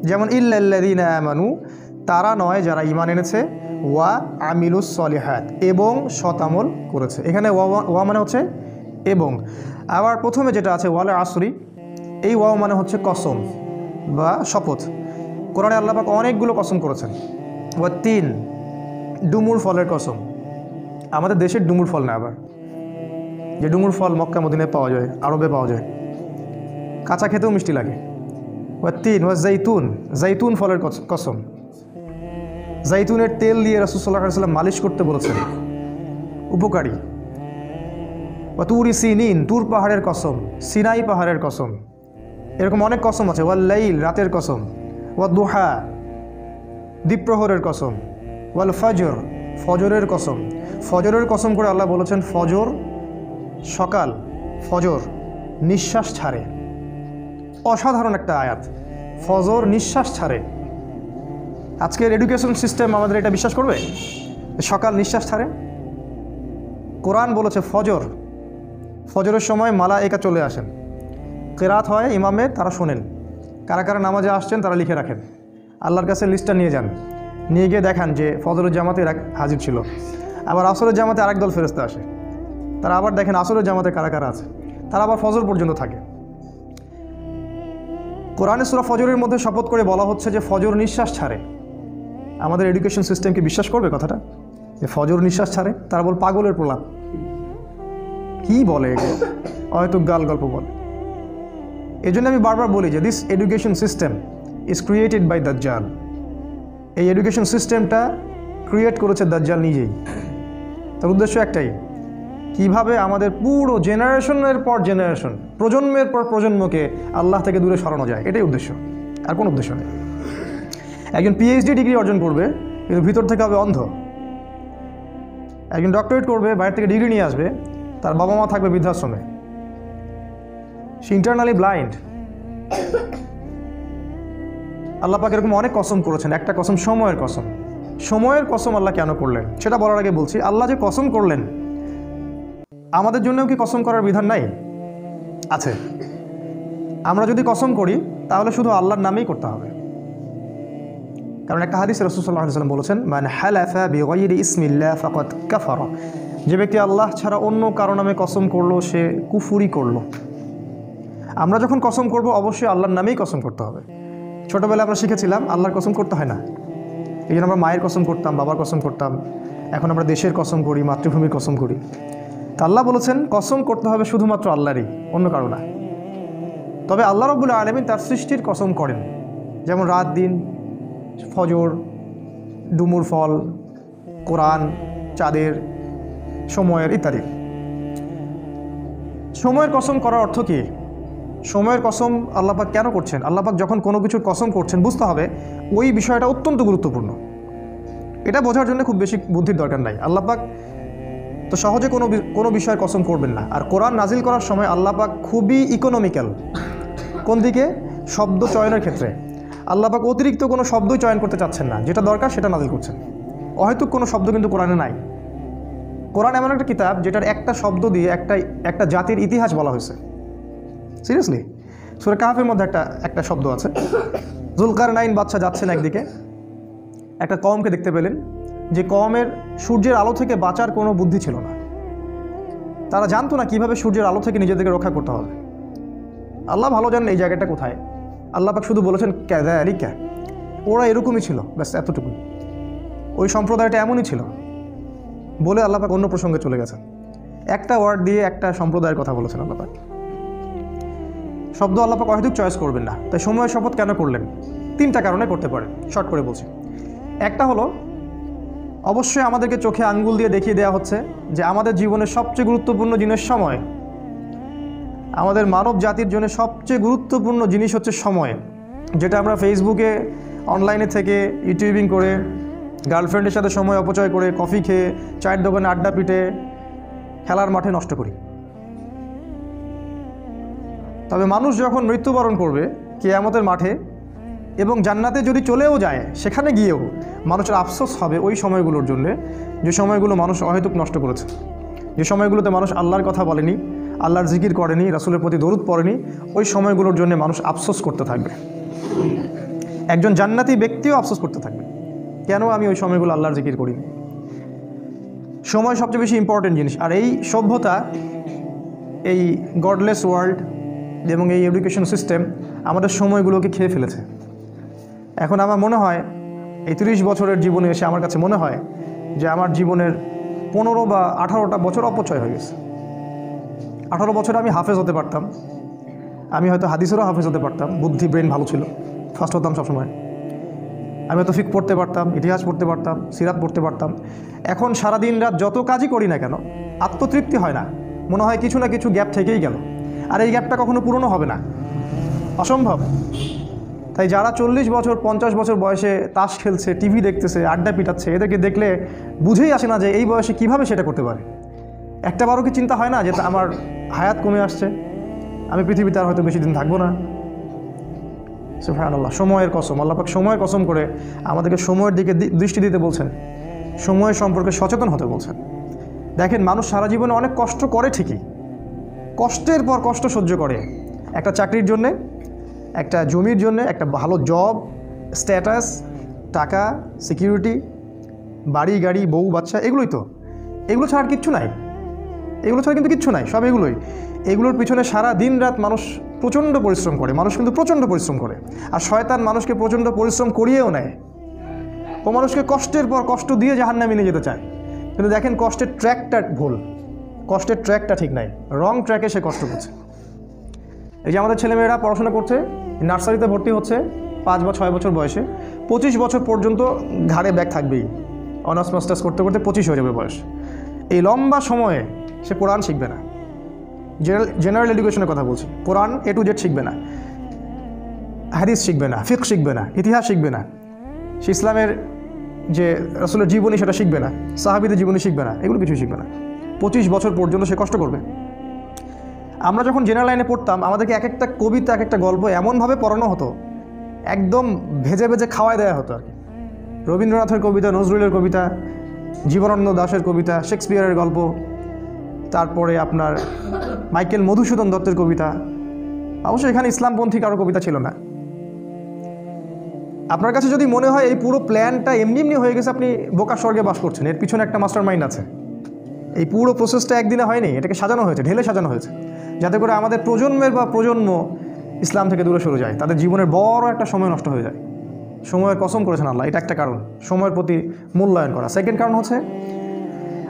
যেমন ইল্লাল্লাযীনা আমানু, তারা নয় যারা ঈমান এনেছে, ওয়া আমিলুস সলিহাত, এবং সৎ আমল করেছে। এখানে ওয়া মানে হচ্ছে এবং। আবার প্রথমে যেটা আছে ওয়াল আসরি, এই ওয়াও মানে হচ্ছে কসম বা শপথ। কোরআনে আল্লাহ পাক অনেকগুলো কসম করেছেন। ওয়া তিন, ডুমুর ফলের কসম। আমাদের দেশের ডুমুর ফল না, আবার যে ডুমুর ফল মক্কা মদিনায় পাওয়া যায়, আরবে পাওয়া যায়, কাঁচা খেতেও মিষ্টি লাগে। ওয়া তিন, ওয়া জাইতুন, জাইতুন ফলের কসম। জাইতুনের তেল দিয়ে রাসূল সাল্লাল্লাহু আলাইহি ওয়াসাল্লাম মালিশ করতে বলেছেন, উপকারী। ওয়া তুরি সিনিন, তুর পাহাড়ের কসম, সিনাই পাহাড়ের কসম। এরকম অনেক কসম আছে। ওয়াল লাইল, রাতের কসম। ওয়া দুহা, দ্বীপ্রহরের কসম। ওয়াল ফজর, ফজরের কসম। ফজরের কসম করে আল্লাহ বলেছেন ফজর, সকাল, ফজর নিঃশ্বাস ছাড়ে। অসাধারণ একটা আয়াত, ফজর নিঃশ্বাস ছাড়ে। আজকের এডুকেশন সিস্টেম আমাদের এটা বিশ্বাস করবে সকাল নিঃশ্বাস ছাড়ে? কোরআন বলেছে ফজর, ফজরের সময় মালায়েকা চলে আসেন, কেরাত হয় ইমামের, তারা শোনেন। কারা কারা নামাজে আসছেন তারা লিখে রাখেন, আল্লাহর কাছে লিস্টটা নিয়ে যান, নিয়ে গিয়ে দেখান যে ফজরের জামাতে হাজির ছিল। আবার আসরের জামাতে আরেক দল ফেরেশতা আসে, তারা আবার দেখেন আসরের জামাতে কারা কারা আছে, তারা আবার ফজর পর্যন্ত থাকে। কোরআনে সূরা ফজরের মধ্যে শপথ করে বলা হচ্ছে যে ফজর নিঃশ্বাস ছাড়ে। আমাদের এডুকেশন সিস্টেম কি বিশ্বাস করবে কথাটা, যে ফজর নিঃশ্বাস ছাড়ে? তারা বল পাগলের প্রলাপ, কি বলে এগুলো, হয়তো গাল গল্প বলে। এই জন্য আমি বারবার বলি যে this education system is created by দাজ্জাল। এই এডুকেশন সিস্টেমটা ক্রিয়েট করেছে দাজ্জাল নিজেই। তার উদ্দেশ্য একটাই, কিভাবে আমাদের পুরো জেনারেশনের পর জেনারেশন, প্রজন্মের পর প্রজন্মকে আল্লাহ থেকে দূরে সরানো যায়, এটাই উদ্দেশ্য, আর কোনো উদ্দেশ্য নেই। একজন পিএইচডি ডিগ্রি অর্জন করবে কিন্তু ভিতর থেকে হবে অন্ধ। একজন ডক্টরেট করবে, বাইরে থেকে ডিগ্রি নিয়ে আসবে, তার বাবা মা থাকবে বৃদ্ধাশ্রমে, সে ইন্টারনালি ব্লাইন্ড। আল্লাহ পাক এরকম অনেক কসম করেছেন, একটা কসম সময়ের কসম। সময়ের কসম আল্লাহ কেন করলেন সেটা বলার আগে বলছি, আল্লাহ যে কসম করলেন আমাদের জন্যও কি কসম করার বিধান নাই? আছে। আমরা যদি কসম করি তাহলে শুধু আল্লাহর নামেই করতে হবে, কারণ একটা হাদিসে রাসূল সাল্লাল্লাহু আলাইহি ওয়াসাল্লাম বলেছেন, মান হালাফা বিগাইরি ইসমিল্লাহ ফাকাদ কাফারা, যে ব্যক্তি আল্লাহ ছাড়া অন্য কারো নামে কসম করলো সে কুফরি করলো। আমরা যখন কসম করব অবশ্যই আল্লাহর নামেই কসম করতে হবে। ছোটোবেলায় আমরা শিখেছিলাম আল্লাহর কসম করতে হয় না, এই জন্য আমরা মায়ের কসম করতাম, বাবার কসম করতাম। এখন আমরা দেশের কসম করি, মাতৃভূমির কসম করি। তা আল্লাহ বলেছেন কসম করতে হবে শুধুমাত্র আল্লাহরই, অন্য কারো না। তবে আল্লাহ রাব্বুল আলামিন তার সৃষ্টির কসম করেন, যেমন রাত দিন, ফজর, ডুমুর ফল, কোরআন, চাঁদের, সময়ের ইত্যাদি। সময়ের কসম করার অর্থ কী? সময়ের কসম আল্লাহ পাক কেন করছেন? আল্লাহ পাক যখন কোনো কিছুর কসম করছেন বুঝতে হবে ওই বিষয়টা অত্যন্ত গুরুত্বপূর্ণ। এটা বোঝার জন্য খুব বেশি বুদ্ধির দরকার নাই। আল্লাহ পাক তো সহজে কোনো বিষয়ের কসম করবেন না। আর কোরআন নাজিল করার সময় আল্লাহ পাক খুবই ইকোনমিক্যাল। কোন দিকে? শব্দ চয়নের ক্ষেত্রে আল্লাহ পাক অতিরিক্ত কোনো শব্দই চয়ন করতে চাচ্ছেন না, যেটা দরকার সেটা নাজিল করছেন। অহেতুক কোনো শব্দ কিন্তু কোরআনে নাই। কোরআন এমন একটা কিতাব যেটার একটা শব্দ দিয়ে একটা জাতির ইতিহাস বলা হয়েছে। সিরিয়াসলি, সূরা কাহফের মধ্যে একটা শব্দ আছে। যুলকারনাইন বাদশা যাচ্ছেন একদিকে, একটা কওমকে দেখতে পেলেন যে কওমের সূর্যের আলো থেকে বাঁচার কোনো বুদ্ধি ছিল না। তারা জানতো না কিভাবে সূর্যের আলো থেকে নিজেদেরকে রক্ষা করতে হবে। আল্লাহ ভালো জানেন এই জায়গাটা কোথায়। আল্লাহ পাক শুধু বলেছেন ক্যাযালিকা, ওরা এরকমই ছিল, ব্যাস এতটুকু। ওই সম্প্রদায়টা এমনই ছিল বলে আল্লাহ পাক অন্য প্রসঙ্গে চলে গেছেন। একটা ওয়ার্ড দিয়ে একটা সম্প্রদায়ের কথা বলেছেন আল্লাহ পাক। শব্দ আল্লাহ পাক অহেতুক চয়েস করবেন না। তাই সময়ের শপথ কেন করলেন? 3টা কারণে করতে পারেন, শর্ট করে বলছি। একটা হলো অবশ্যই আমাদেরকে চোখে আঙ্গুল দিয়ে দেখিয়ে দেওয়া হচ্ছে যে আমাদের জীবনের সবচেয়ে গুরুত্বপূর্ণ জিনিস সময়। আমাদের মানব জাতির জন্য সবচেয়ে গুরুত্বপূর্ণ জিনিস হচ্ছে সময়, যেটা আমরা ফেসবুকে, অনলাইনে থেকে, ইউটিউবিং করে, গার্লফ্রেন্ডের সাথে সময় অপচয় করে, কফি খেয়ে, চায়ের দোকানে আড্ডা পিটে, খেলার মাঠে নষ্ট করি। তবে মানুষ যখন মৃত্যুবরণ করবে কিয়ামতের মাঠে এবং জান্নাতে যদি চলেও যায়, সেখানে গিয়েও মানুষের আফসোস হবে ওই সময়গুলোর জন্যে যে সময়গুলো মানুষ অহেতুক নষ্ট করেছে, যে সময়গুলোতে মানুষ আল্লাহর কথা বলেনি, আল্লাহর জিকির করেনি, রাসূলের প্রতি দরুদ পড়েনি। ওই সময়গুলোর জন্য মানুষ আফসোস করতে থাকবে। একজন জান্নাতি ব্যক্তিও আফসোস করতে থাকবে, কেন আমি ওই সময়গুলো আল্লাহর জিকির করিনি। সময় সবচেয়ে বেশি ইম্পর্টেন্ট জিনিস। আর এই সভ্যতা, এই গডলেস ওয়ার্ল্ড এবং এই এডুকেশন সিস্টেম আমাদের সময়গুলোকে খেয়ে ফেলেছে। এখন আমার মনে হয় এই 30 বছরের জীবনে এসে আমার কাছে মনে হয় যে আমার জীবনের 15 বা 18টা বছর অপচয় হয়ে গেছে। 18 বছরে আমি হাফেজ হতে পারতাম, আমি হয়তো হাদিসেরও হাফেজ হতে পারতাম, বুদ্ধি ব্রেন ভালো ছিল, ফার্স্ট হতাম সবসময়। আমি হয়তো ফিকহ পড়তে পারতাম, ইতিহাস পড়তে পারতাম, সিরাত পড়তে পারতাম। এখন সারাদিন রাত যত কাজই করি না কেন আত্মতৃপ্তি হয় না, মনে হয় কিছু না কিছু গ্যাপ থেকেই গেল। আর এই গ্যাপটা কখনো পূরণও হবে না, অসম্ভব। তাই যারা 40 বছর 50 বছর বয়সে তাস খেলছে, টিভি দেখতেছে, আড্ডা পিটাচ্ছে, এদেরকে দেখলে বুঝেই আসে না যে এই বয়সে কিভাবে সেটা করতে পারে। একটাবারও কি চিন্তা হয় না যে আমার হায়াত কমে আসছে, আমি পৃথিবীতে আর হয়তো বেশি দিন থাকবো না? সুবহানাল্লাহ, সময়ের কসম। আল্লাহ পাক সময়ের কসম করে আমাদেরকে সময়ের দিকে দৃষ্টি দিতে বলছেন, সময়ের সম্পর্কে সচেতন হতে বলছেন। দেখেন, মানুষ সারা জীবনে অনেক কষ্ট করে ঠিকই, কষ্টের পর কষ্ট সহ্য করে, একটা চাকরির জন্যে, একটা জমির জন্যে, একটা ভালো জব, স্ট্যাটাস, টাকা, সিকিউরিটি, বাড়ি গাড়ি, বউ বাচ্চা, এগুলোই তো। এগুলো ছাড়া কিচ্ছু নাই, এগুলো ছাড়া কিন্তু কিচ্ছু নাই, সব এগুলোই। এগুলোর পিছনে সারা দিন রাত মানুষ প্রচণ্ড পরিশ্রম করে, মানুষ কিন্তু প্রচণ্ড পরিশ্রম করে। আর শয়তান মানুষকে প্রচণ্ড পরিশ্রম করিয়েও নেয়, ও মানুষকে কষ্টের পর কষ্ট দিয়ে জাহান্নামে নিয়ে যেতে চায়। কিন্তু দেখেন, কষ্টের ট্র্যাকটা ভুল, কষ্টের ট্র্যাকটা ঠিক নাই, রং ট্র্যাকে সে কষ্ট করছে। এই যে আমাদের ছেলেমেয়েরা পড়াশোনা করছে, নার্সারিতে ভর্তি হচ্ছে 5 বা 6 বছর বয়সে, 25 বছর পর্যন্ত ঘাড়ে ব্যাগ থাকবেই। অনার্স মাস্টার্স করতে করতে 25 হয়ে যাবে বয়স। এই লম্বা সময়ে সে কোরআন শিখবে না। জেনারেল এডুকেশনের কথা বলছি, কোরআন A to Z শিখবে না, হাদিস শিখবে না, ফিকহ শিখবে না, ইতিহাস শিখবে না, সে ইসলামের যে রাসূলের জীবনী সেটা শিখবে না, সাহাবীদের জীবনী শিখবে না, এগুলো কিছুই শিখবে না। 25 বছর পর্যন্ত সে কষ্ট করবে। আমরা যখন জেনারেল লাইনে পড়তাম আমাদেরকে এক একটা কবিতা, এক একটা গল্প এমনভাবে পড়ানো হতো, একদম ভেজে ভেজে খাওয়াই দেওয়া হতো আর কি। রবীন্দ্রনাথের কবিতা, নজরুলের কবিতা, জীবনানন্দ দাশের কবিতা, শেক্সপিয়ারের গল্প, তারপরে আপনার মাইকেল মধুসূদন দত্তের কবিতা। অবশ্যই এখানে ইসলামপন্থী কারো কবিতা ছিল না। আপনার কাছে যদি মনে হয় এই পুরো প্ল্যানটা এমনি এমনি হয়ে গেছে, আপনি বোকা স্বর্গে বাস করছেন, এর পিছনে একটা মাস্টার মাইন্ড আছে। এই পুরো প্রসেসটা একদিনে হয়নি, এটাকে সাজানো হয়েছে, ঢেলে সাজানো হয়েছে, যাতে করে আমাদের প্রজন্মের বা প্রজন্ম ইসলাম থেকে দূরে সরে যায়, তাদের জীবনের বড় একটা সময় নষ্ট হয়ে যায়। সময়ের কসম করেছেন আল্লাহ, এটা একটা কারণ, সময়ের প্রতি মূল্যায়ন করা। সেকেন্ড কারণ হচ্ছে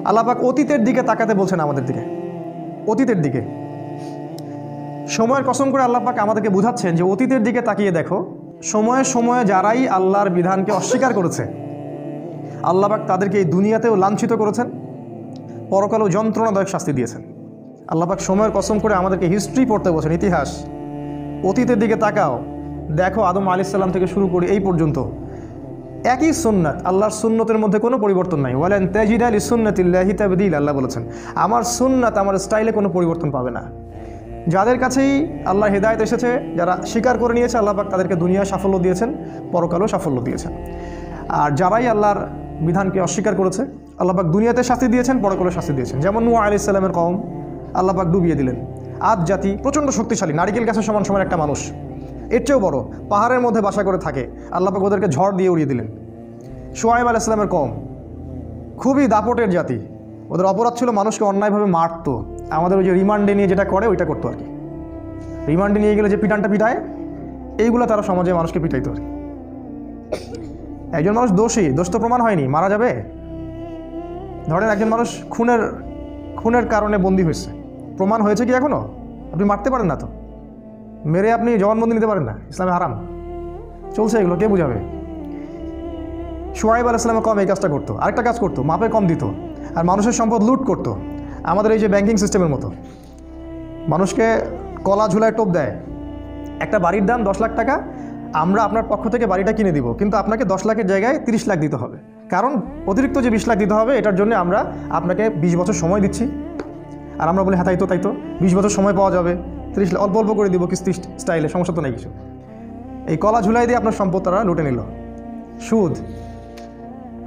আল্লাহ পাক অতীতের দিকে তাকাতে বলছেন আমাদের দিকে, অতীতের দিকে। সময়ের কসম করে আল্লাহ পাক আমাদেরকে বুঝাচ্ছেন যে অতীতের দিকে তাকিয়ে দেখো, সময়ে সময়ে যারাই আল্লাহর বিধানকে অস্বীকার করেছে আল্লাহ পাক তাদেরকে এই দুনিয়াতেও লাঞ্ছিত করেছেন, পরকালেও যন্ত্রণাদায়ক শাস্তি দিয়েছেন। আল্লাহ পাক সময়ের কসম করে আমাদেরকে হিস্ট্রি পড়তে বলছেন, ইতিহাস। অতীতের দিকে তাকাও, দেখো আদম আলাইহিস সালাম থেকে শুরু করে এই পর্যন্ত একই সুন্নাত, আল্লাহর সুন্নতের মধ্যে কোনো পরিবর্তন নাই। ওয়ালান তাজিদা লিসুন্নাতিল্লাহি তাবদীলা, আল্লাহ বলেছেন আমার সুন্নাত, আমার স্টাইলে কোনো পরিবর্তন পাবে না। যাদের কাছেই আল্লাহর হেদায়েত এসেছে, যারা স্বীকার করে নিয়েছে, আল্লাহ পাক তাদেরকে দুনিয়ায় সাফল্য দিয়েছেন, পরকালেও সাফল্য দিয়েছেন। আর যারাই আল্লাহর বিধানকে অস্বীকার করেছে আল্লাহ পাক দুনিয়াতে শাস্তি দিয়েছেন, পরকালেও শাস্তি দিয়েছেন। যেমন নূহ আলাইহিস সালামের কওম আল্লাহ পাক ডুবিয়ে দিলেন। আদ জাতি প্রচণ্ড শক্তিশালী, নারিকেল গাছের সমান সমান একটা মানুষ, এর চেয়েও বড়, পাহাড়ের মধ্যে বাসা করে থাকে, আল্লাহ পাক ওদেরকে ঝড় দিয়ে উড়িয়ে দিলেন। শুআয়ব আলাইহিস সালামের কওম খুবই দাপটের জাতি, ওদের অপরাধ ছিল মানুষকে অন্যায়ভাবে মারতো। আমাদের ওই যে রিমান্ডে নিয়ে যেটা করে ওইটা করতো আর কি, রিমান্ডে নিয়ে গেলে যে পিটানটা পিটায়, এইগুলো তারা সমাজে মানুষকে পিটাইতো আর কি। একজন মানুষ দোষী, দোষ তো প্রমাণ হয়নি, মারা যাবে। ধরেন একজন মানুষ খুনের কারণে বন্দী হয়েছে, প্রমাণ হয়েছে কি এখনো? আপনি মারতে পারেন না তো, মেরে আপনি জবানবন্দি নিতে পারেন না, ইসলামে হারাম। চলছে এগুলো, কে বুঝাবে? শুআয়ব আলাইহিস সালামের কম এই কাজটা করতো। আরেকটা কাজ করতো, মাপে কম দিত আর মানুষের সম্পদ লুট করতো। আমাদের এই যে ব্যাংকিং সিস্টেমের মতো, মানুষকে কলা ঝুলায় টোপ দেয়, একটা বাড়ির দাম 10 লাখ টাকা, আমরা আপনার পক্ষ থেকে বাড়িটা কিনে দিব, কিন্তু আপনাকে 10 লাখের জায়গায় 30 লাখ দিতে হবে, কারণ অতিরিক্ত যে 20 লাখ দিতে হবে এটার জন্য আমরা আপনাকে 20 বছর সময় দিচ্ছি। আর আমরা বলি হ্যাঁ তাই তো 20 বছর সময় পাওয়া যাবে, 30 লাখ অল্প অল্প করে দিব কিস্তি স্টাইলে, সমস্যা তো নেই কিছু। এই কলা ঝুলাই দিয়ে আপনার সম্পদ তারা লুটে নিল, সুদ।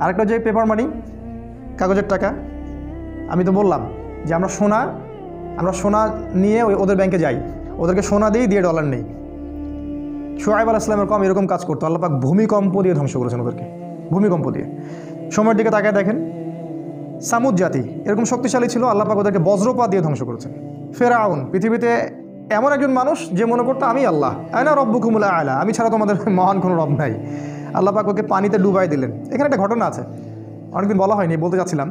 আরেকটা যে পেপার মানি, কাগজের টাকা। আমি তো বললাম যে আমরা সোনা নিয়ে ওদের ব্যাংকে যাই, ওদেরকে সোনা দিয়ে ডলার নেই। শুআয়ব আলাইহিস সালামের কওম এরকম কাজ করতো, আল্লাহ পাক ভূমিকম্প দিয়ে ধ্বংস করেছেন ওদেরকে, ভূমিকম্প দিয়ে। সময়ের দিকে তাকায় দেখেন, সামুদ জাতি এরকম শক্তিশালী ছিল, আল্লাহ পাক ওদেরকে বজ্রপাত দিয়ে ধ্বংস করেছেন। ফেরাউন পৃথিবীতে এমন একজন মানুষ যে মনে করতো আমি আল্লাহ, আনা রব্বুকুমুল আ'লা, আমি ছাড়া তোমাদের মহান কোনো রব নাই। আল্লাহ পাক ওকে পানিতে ডুবাই দিলেন। এখানে একটা ঘটনা আছে, অনেকদিন বলা হয়নি, বলতে চাচ্ছিলাম।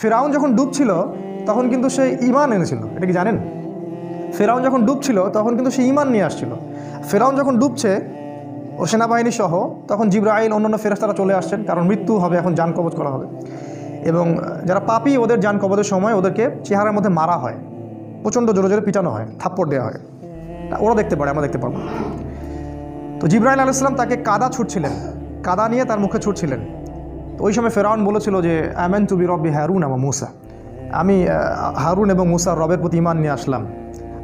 ফেরাউন যখন ডুবছিল তখন কিন্তু সে ঈমান এনেছিল, এটা কি জানেন? ফেরাউন যখন ডুবছিল তখন কিন্তু সে ঈমান নিয়ে আসছিল। ফেরাউন যখন ডুবছে ওর সেনাবাহিনী সহ, তখন জিবরাইল অন্যান্য ফেরেশতারা চলে আসছেন, কারণ মৃত্যু হবে, এখন জান কবজ করা হবে। এবং যারা পাপী ওদের জান কবজের সময় ওদেরকে চেহারার মধ্যে মারা হয়, প্রচণ্ড জোরে জোরে পিটানো হয়, থাপ্পড় দেওয়া হয়। ওরা দেখতে পারে, আমরা দেখতে পারবো। তো জিবরাইল আলাইহিস সালাম তাকে কাদা ছুটছিলেন, কাদা নিয়ে তার মুখে ছুটছিলেন। তো ওই সময় ফেরাউন বলেছিল যে আমানতু বিরব্বি হারুন ওয়া মূসা, আমি হারুন এবং মূসার রবের প্রতি ঈমান নিয়ে আসলাম।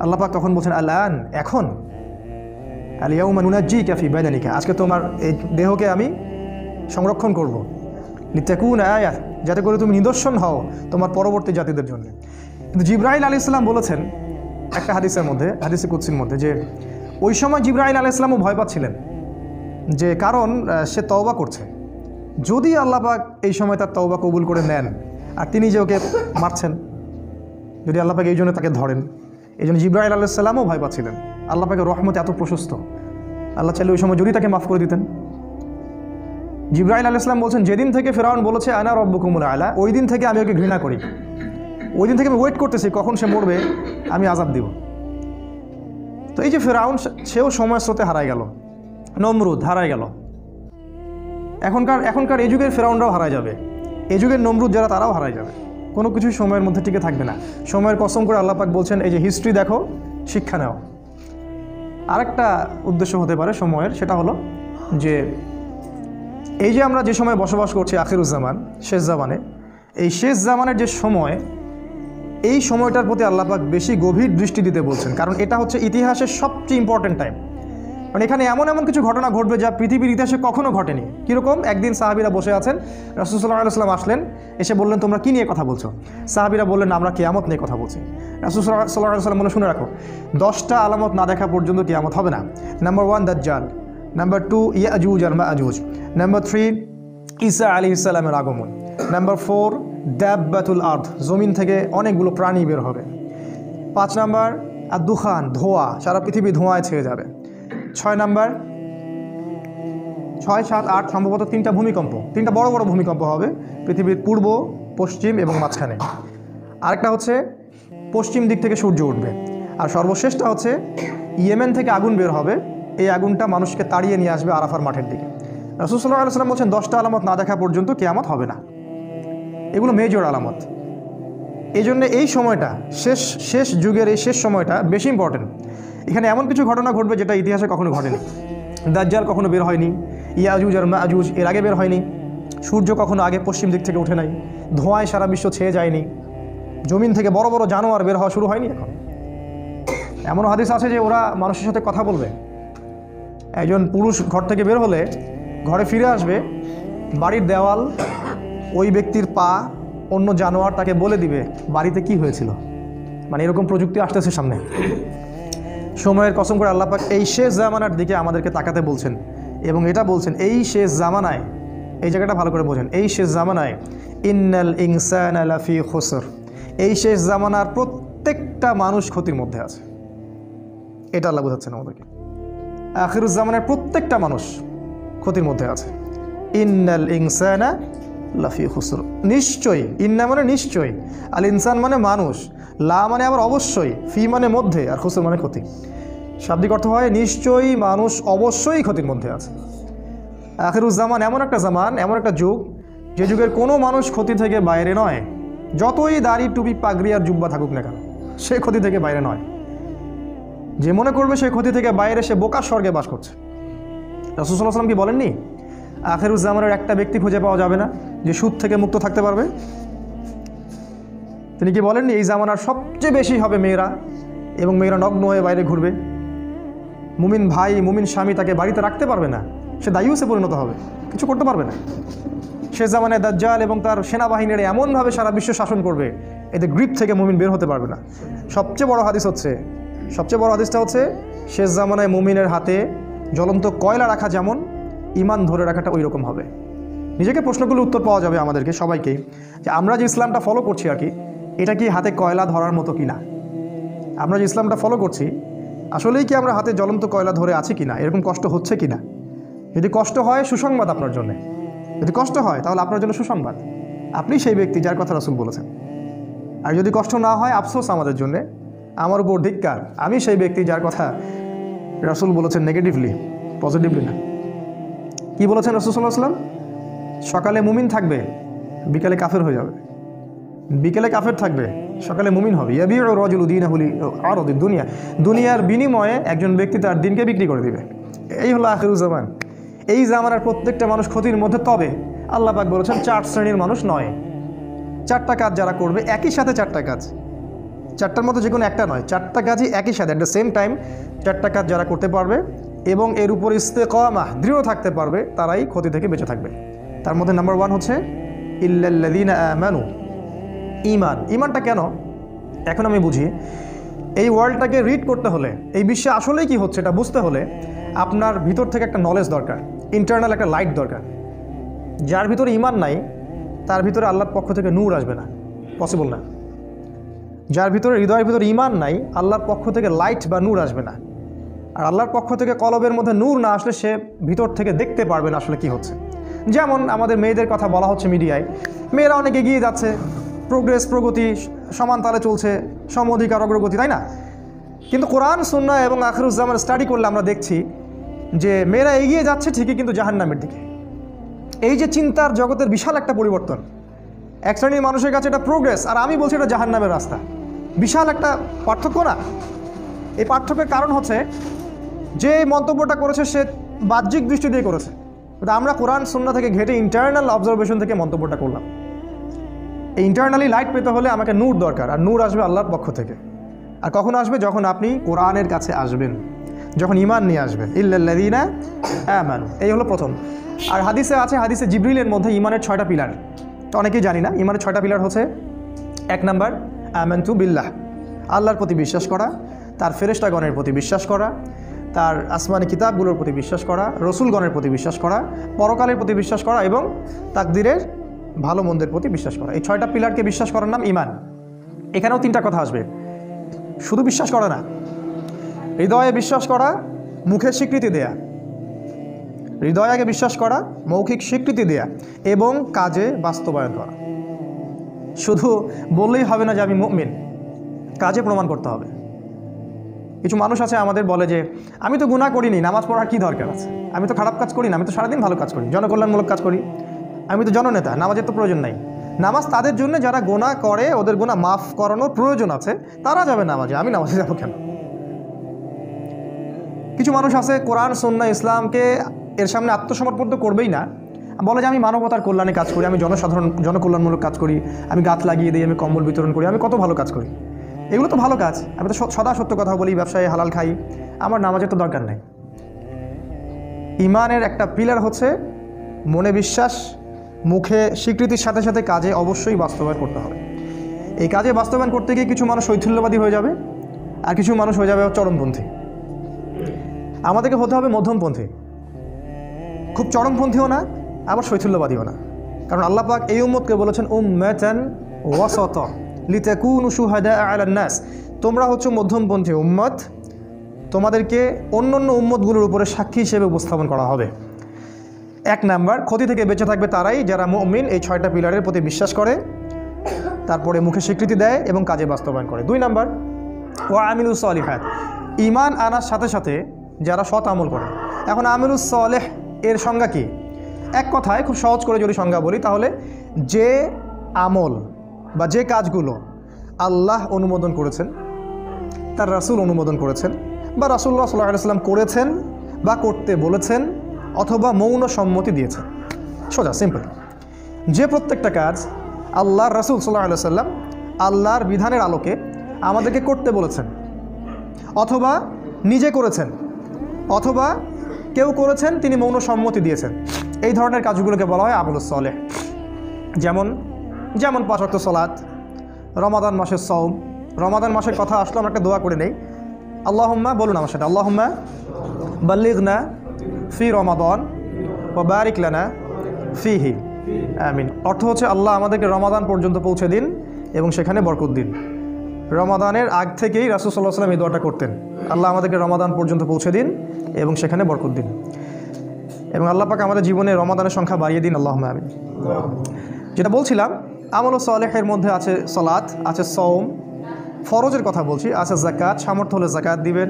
আল্লাহ পাক তখন বলছেন আল-আন, এখন, আল ইয়াউমা নুনাজ্জিকা ফি বাদানিকা, আজকে তোমার এই দেহকে আমি সংরক্ষণ করব, লিতাকুনা আয়াত, যাতে করে তুমি নিদর্শন হও তোমার পরবর্তী জাতিদের জন্য। কিন্তু জিবরাইল আলাইহিস সালাম বলেছেন একটা হাদিসের মধ্যে, হাদিসে কুদসির মধ্যে, যে ওই সময় জিবরাইল আলাইহিস সালামও ভয় পাচ্ছিলেন, যে কারণ সে তওবা করছে, যদি আল্লাহ পাক এই সময় তার তওবা কবুল করে নেন আর তিনি যে ওকে মারছেন, যদি আল্লাহ পাক এই জন্য তাকে ধরেন, এই জন্য জিবরাইল আলাইহিস সালামও ভয় পাচ্ছিলেন। আল্লাহ পাকের রহমত এত প্রশস্ত, আল্লাহ চাইলে ওই সময় যদি তাকে মাফ করে দিতেন। জিবরাইল আলাইহিস সালাম বলছেন, যেদিন থেকে ফেরাউন বলেছে আনা রব্বুকুমুল আ'লা, ওই দিন থেকে আমি ওকে ঘৃণা করি, ওই দিন থেকে আমি ওয়েট করতেছি কখন সে মরবে, আমি আযাব দিব। তো এই যে ফেরাউন, সেও সময়ের স্রোতে হারায় গেল, নমরুদ হারায় গেল। এখনকার এই যুগের ফেরাউনরাও হারায় যাবে, এই যুগের নমরুদ যারা তারাও হারায় যাবে। কোনো কিছুই সময়ের মধ্যে টিকে থাকবে না। সময়ের কসম করে আল্লাহ পাক বলছেন, এই যে হিস্ট্রি দেখো, শিক্ষা নাও। আরেকটা উদ্দেশ্য হতে পারে সময়ের, সেটা হলো যে এই যে আমরা যে সময় বসবাস করছি আখিরুজ্জামান, শেষ জামানে, এই শেষ জামানের যে সময়, এই সময়টার প্রতি আল্লাহ পাক বেশি গভীর দৃষ্টি দিতে বলছেন, কারণ এটা হচ্ছে ইতিহাসের সবচেয়ে ইম্পর্টেন্ট টাইম। মানে এখানে এমন এমন কিছু ঘটনা ঘটবে যা পৃথিবীর ইতিহাসে কখনো ঘটেনি। কীরকম? একদিন সাহাবীরা বসে আছেন, রাসূল সাল্লাল্লাহু আলাইহি ওয়াসাল্লাম আসলেন, এসে বললেন, তোমরা কী নিয়ে কথা বলছো? সাহাবীরা বললেন, আমরা কিয়ামত নিয়ে কথা বলছি। রাসূল সাল্লাল্লাহু আলাইহি ওয়াসাল্লাম বললেন, শুনে রাখো, 10টা আলামত না দেখা পর্যন্ত কিয়ামত হবে না। নাম্বার 1 দাজ্জাল, নাম্বার 2 ইয়াজুজ আর মাআজুজ, নাম্বার 3 ঈসা আলাইহিস সালামের আগমন, নাম্বার 4 দাব্বাতুল আরদ, জমিন থেকে অনেকগুলো প্রাণী বের হবে, 5 নাম্বার আদ-দুখান, ধোঁয়া, সারা পৃথিবী ধোঁয়ায় ছেয়ে যাবে, 6 নাম্বার 6, 7, 8 সম্ভবত 3টা ভূমিকম্প, 3টা বড় বড় ভূমিকম্প হবে পৃথিবীর পূর্ব, পশ্চিম এবং মাঝখানে। আরেকটা হচ্ছে পশ্চিম দিক থেকে সূর্য উঠবে। আর সর্বশেষটা হচ্ছে ইয়েমেন থেকে আগুন বের হবে, এই আগুনটা মানুষকে তাড়িয়ে নিয়ে আসবে আরাফার মাঠের দিকে। রাসূল সাল্লাল্লাহু আলাইহি ওয়াসাল্লাম বলছেন 10টা আলামত না দেখা পর্যন্ত কিয়ামত হবে না। এগুলো মেজর আলামত। এই জন্য এই সময়টা, শেষ যুগের এই শেষ সময়টা বেশি ইম্পর্টেন্ট। এখানে এমন কিছু ঘটনা ঘটবে যেটা ইতিহাসে কখনো ঘটেনি। দাজ্জাল কখনো বের হয়নি, ইয়াজুজ আর মাআজুজ এর আগে বের হয়নি, সূর্য কখনো আগে পশ্চিম দিক থেকে ওঠে নাই, ধোঁয়ায় সারা বিশ্ব ছেয়ে যায়নি, জমিন থেকে বড় বড় জানোয়ার বের হওয়া শুরু হয়নি। এখন এমন হাদিস আছে যে ওরা মানুষের সাথে কথা বলবে। একজন পুরুষ ঘর থেকে বের হলে ঘরে ফিরে আসবে, বাড়ির দেওয়াল, ওই ব্যক্তির পা, অন্য জানোয়ার তাকে বলে দিবে বাড়িতে কি হয়েছিল। মানে এরকম প্রযুক্তি আসতেছে সামনে। সময়ের কসম করে আল্লাহ পাক এই শেষ জামানার দিকে আমাদেরকে তাকাতে বলছেন, এবং এটা বলছেন এই শেষ জামানায়, এই জায়গাটা ভালো করে বোঝেন, এই শেষ জামানায় ইন্নাল ইনসানা লাফি খুসর, এই শেষ জামানার প্রত্যেকটা মানুষ ক্ষতির মধ্যে আছে। এটা আল্লাহ বোঝাচ্ছেন আমাদেরকে, আখিরুজ্জামানের প্রত্যেকটা মানুষ ক্ষতির মধ্যে আছে। ইন্নাল ইনসানা লাফি খুসর, নিশ্চয়ই, ইন্না মানে নিশ্চয়ই, আল ইনসান মানে মানুষ, লা মানে আবার অবশ্যই, ফি মানে মধ্যে, আর খুসর মানে ক্ষতি। শাব্দিক অর্থ হয় নিশ্চয়ই মানুষ অবশ্যই ক্ষতির মধ্যে আছে। আখিরুজ্জামান এমন একটা জামান, এমন একটা যুগ, যে যুগের কোনো মানুষ ক্ষতি থেকে বাইরে নয়। যতই দাড়ি, টুপি, পাগড়ি আর জুব্বা থাকুক না কেন, সে ক্ষতি থেকে বাইরে নয়। যে মনে করবে সে ক্ষতি থেকে বাইরে, সে বোকার স্বর্গে বাস করছে। রাসূল সাল্লাল্লাহু আলাইহি ওয়াসাল্লাম কি বলেননি, আখিরুজ্জামানের একটা ব্যক্তি খুঁজে পাওয়া যাবে না যে সুদ থেকে মুক্ত থাকতে পারবে? তিনি কি বলেননি, এই জামানার সবচেয়ে বেশি হবে মেয়েরা, এবং মেয়েরা নগ্ন হয়ে বাইরে ঘুরবে। মুমিন ভাই, মুমিন স্বামী তাকে বাড়িতে রাখতে পারবে না, সে দায়ুসে পরিণত হবে, কিছু করতে পারবে না। সে জামানায় দাজ্জাল এবং তার সেনাবাহিনীরা এমনভাবে সারা বিশ্ব শাসন করবে, এদের গ্রিপ থেকে মুমিন বের হতে পারবে না। সবচেয়ে বড় হাদিসটা হচ্ছে শেষ জামানায় মুমিনের হাতে জ্বলন্ত কয়লা রাখা যেমন, ইমান ধরে রাখাটা ওই রকম হবে। নিজেকে প্রশ্নগুলো উত্তর পাওয়া যাবে আমাদেরকে সবাইকেই, যে আমরা যে ইসলামটা ফলো করছি আর কি, এটা কি হাতে কয়লা ধরার মতো কিনা? আমরা যে ইসলামটা ফলো করছি, আসলেই কি আমরা হাতে জ্বলন্ত কয়লা ধরে আছি কিনা, এরকম কষ্ট হচ্ছে কিনা? যদি কষ্ট হয়, সুসংবাদ আপনার জন্য। যদি কষ্ট হয়, তাহলে আপনার জন্য সুসংবাদ, আপনি সেই ব্যক্তি যার কথা রাসূল বলেছেন। আর যদি কষ্ট না হয়, আফসোস আমাদের জন্যে, আমার উপর ধিক্কার, আমি সেই ব্যক্তি যার কথা রাসূল বলেছেন নেগেটিভলি, পজিটিভলি না। কি বলেছেন রাসূল সাল্লাল্লাহু আলাইহি ওয়াসাল্লাম? সকালে মুমিন থাকবে, বিকালে কাফের হয়ে যাবে। বিকেলে কাফের থাকবে, সকালে মুমিন হবে। ইয়াবিউ রাজুলু দীনাহু লিআরাদিদ দুনিয়া, দুনিয়ার বিনিময়ে একজন ব্যক্তি তার দিনকে বিক্রি করে দিবে। এই হলো আখিরুজ্জামান। এই জামানার প্রত্যেকটা মানুষ ক্ষতির মধ্যে। তবে আল্লাহ পাক বলেছেন 4 শ্রেণীর মানুষ নয়। 4টা কাজ যারা করবে, একই সাথে 4টা কাজ, 4টার মধ্যে যে কোনো একটা নয়, 4টা কাজই একই সাথে, অ্যাট দ্য সেম টাইম 4টা কাজ যারা করতে পারবে এবং এর উপর ইস্তেকামাহ, দৃঢ় থাকতে পারবে, তারাই ক্ষতি থেকে বেঁচে থাকবে। তার মধ্যে নাম্বার 1 হচ্ছে ইল্লাল্লাযীনা আমানু, ঈমান। ঈমানটা কেন এখন আমি বুঝি। এই ওয়ার্ল্ডটাকে রিড করতে হলে, এই বিশ্বে আসলেই কি হচ্ছে এটা বুঝতে হলে আপনার ভিতর থেকে একটা নলেজ দরকার, ইন্টারনাল একটা লাইট দরকার। যার ভিতরে ঈমান নাই, তার ভিতরে আল্লাহর পক্ষ থেকে নূর আসবে না, পসিবল না। যার ভিতরে, হৃদয়ের ভিতরে ঈমান নাই, আল্লাহর পক্ষ থেকে লাইট বা নূর আসবে না। আর আল্লাহর পক্ষ থেকে কলবের মধ্যে নূর না আসলে সে ভিতর থেকে দেখতে পারবে না আসলে কি হচ্ছে। যেমন আমাদের মেয়েদের কথা বলা হচ্ছে মিডিয়ায়, মেয়েরা অনেক এগিয়ে যাচ্ছে, প্রোগ্রেস, প্রগতি, সমান তালে চলছে, সম অধিকার, অগ্রগতি, তাই না? কিন্তু কোরআন, সুন্নাহ এবং আখিরুজ্জামান স্টাডি করলে আমরা দেখছি যে মেয়েরা এগিয়ে যাচ্ছে ঠিকই, কিন্তু জাহান্নামের দিকে। এই যে চিন্তার জগতের বিশাল একটা পরিবর্তন, এক শ্রেণীর মানুষের কাছে এটা প্রোগ্রেস, আর আমি বলছি এটা জাহান্নামের রাস্তা। বিশাল একটা পার্থক্য না? এই পার্থক্যের কারণ হচ্ছে যে মন্তব্যটা করেছে সে বাহ্যিক দৃষ্টি দিয়ে করেছে, কিন্তু আমরা কোরআন সুন্নাহ থেকে ঘেটে ইন্টারনাল অবজারভেশন থেকে মন্তব্যটা করলাম। এই ইন্টারনালি লাইট পেতে হলে আমাকে নূর দরকার, আর নূর আসবে আল্লাহর পক্ষ থেকে। আর কখন আসবে? যখন আপনি কোরআনের কাছে আসবেন, যখন ঈমান নিয়ে আসবেন। ইল্লাল্লাযীনা আমানু, এই হলো প্রথম। আর হাদিসে আছে, হাদিসে জিবরিলের মধ্যে ঈমানের 6টা পিলার, তো অনেকেই জানি না। ঈমানের 6টা পিলার হচ্ছে, 1 নাম্বার আমানতু বিল্লাহ, আল্লাহর প্রতি বিশ্বাস করা, তার ফেরেশতাগণের প্রতি বিশ্বাস করা, তার আসমানি কিতাবগুলোর প্রতি বিশ্বাস করা, রসুলগণের প্রতি বিশ্বাস করা, পরকালের প্রতি বিশ্বাস করা এবং তাকদীরের ভালো মন্দের প্রতি বিশ্বাস করা। এই 6টা পিলারকে বিশ্বাস করার নাম ঈমান। এখানেও 3টা কথা আসবে, শুধু বিশ্বাস করা না, হৃদয়ে বিশ্বাস করা, মুখে স্বীকৃতি দেয়া। হৃদয়ে আগে বিশ্বাস করা, মৌখিক স্বীকৃতি দেয়া এবং কাজে বাস্তবায়ন করা। শুধু বললেই হবে না যে আমি মুমিন, কাজে প্রমাণ করতে হবে। কিছু মানুষ আছে আমাদের বলে যে আমি তো গুনাহ করিনি, নামাজ পড়ার কী দরকার আছে, আমি তো খারাপ কাজ করি না, আমি তো সারাদিন ভালো কাজ করি, জনকল্যাণমূলক কাজ করি, আমি তো জননেতা, নামাজের তো প্রয়োজন নাই। নামাজ তাদের জন্য যারা গুনাহ করে, ওদের গুনাহ মাফ করানোর প্রয়োজন আছে, তারা যাবে নামাজে, আমি নামাজে যাবো কেন? কিছু মানুষ আছে কোরআন সুন্নাহ ইসলামকে এর সামনে আত্মসমর্পণ তো করবেই না, বলে যে আমি মানবতার কল্যাণে কাজ করি, আমি জনকল্যাণমূলক কাজ করি, আমি গাছ লাগিয়ে দিই, আমি কম্বল বিতরণ করি, আমি কত ভালো কাজ করি। এগুলো তো ভালো কাজ, আমি তো সদা সত্য কথা বলি, ব্যবসায় হালাল খাই, আমার নামাজের তো দরকার নেই। ঈমানের একটা পিলার হচ্ছে মনে বিশ্বাস, মুখে স্বীকৃতির সাথে সাথে কাজে অবশ্যই বাস্তবায়ন করতে হবে। এই কাজে বাস্তবায়ন করতে গিয়ে কিছু মানুষ শৈথিল্যবাদী হয়ে যাবে, আর কিছু মানুষ হয়ে যাবে চরমপন্থী। আমাদেরকে হতে হবে মধ্যমপন্থী, খুব চরমপন্থীও না, আবার শৈথিল্যবাদীও না। কারণ আল্লাহ পাক এই উম্মতকে বলেছেন উম্মাতান ওয়াসাতা লিতাকুনু শুহাদা আলান নাস, তোমরা হচ্ছে মধ্যমপন্থী উম্মত, তোমাদেরকে অন্যান্য উম্মতগুলোর উপরে সাক্ষী হিসেবে উপস্থাপন করা হবে। 1 নাম্বার, ক্ষতি থেকে বেঁচে থাকবে তারাই যারা মুমিন, এই 6টা পিলারের প্রতি বিশ্বাস করে, তারপরে মুখে স্বীকৃতি দেয় এবং কাজে বাস্তবায়ন করে। 2 নাম্বার, ওয়া আমিলুস সলিহাত, ঈমান আনার সাথে সাথে যারা সৎ আমল করে। এখন আমিলুস সলেহ এর সংজ্ঞা কি? এক কথায় খুব সহজ করে যদি সংজ্ঞা বলি, তাহলে যে আমল বা যে কাজগুলো আল্লাহ অনুমোদন করেছেন, তার রাসূল অনুমোদন করেছেন, বা রাসূলুল্লাহ সাল্লাল্লাহু আলাইহি ওয়াসাল্লাম করেছেন বা করতে বলেছেন, অথবা মৌন সম্মতি দিয়েছেন। সোজা সিম্পল, যে প্রত্যেকটা কাজ আল্লাহর রাসূল সাল্লাল্লাহু আলাইহি ওয়াসাল্লাম আল্লাহর বিধানের আলোকে আমাদেরকে করতে বলেছেন, অথবা নিজে করেছেন, অথবা কেউ করেছেন তিনি মৌন সম্মতি দিয়েছেন, এই ধরনের কাজগুলোকে বলা হয় আমলুস সলেহ। যেমন 5 ওয়াক্ত সালাত, রমাদান মাসের সওম। রমাদান মাসের কথা আসলে আমরা একটা দোয়া করে নেই, আল্লাহুম্মা, বলুন আমার সাথে, আল্লাহুম্মা বাল্লিগনা ফি রমাদান ওয়া বারিক লানা ফিহি, আমিন। অর্থ হচ্ছে আল্লাহ আমাদেরকে রমাদান পর্যন্ত পৌঁছে দিন এবং সেখানে বরকত দিন। রমাদানের আগ থেকেই রাসূল সাল্লাল্লাহু আলাইহি ওয়াসাল্লাম এই দোয়াটা করতেন, আল্লাহ আমাদেরকে রমাদান পর্যন্ত পৌঁছে দিন এবং সেখানে বরকত দিন, এবং আল্লাহ পাক আমাদের জীবনে রমাদানের সংখ্যা বাড়িয়ে দিন, আল্লাহুম্মা আমিন। যেটা বলছিলাম, আমল সালেহের মধ্যে আছে সালাত, আছে সওম, ফরজের কথা বলছি, আছে যাকাত, সামর্থ্য হলে যাকাত দিবেন,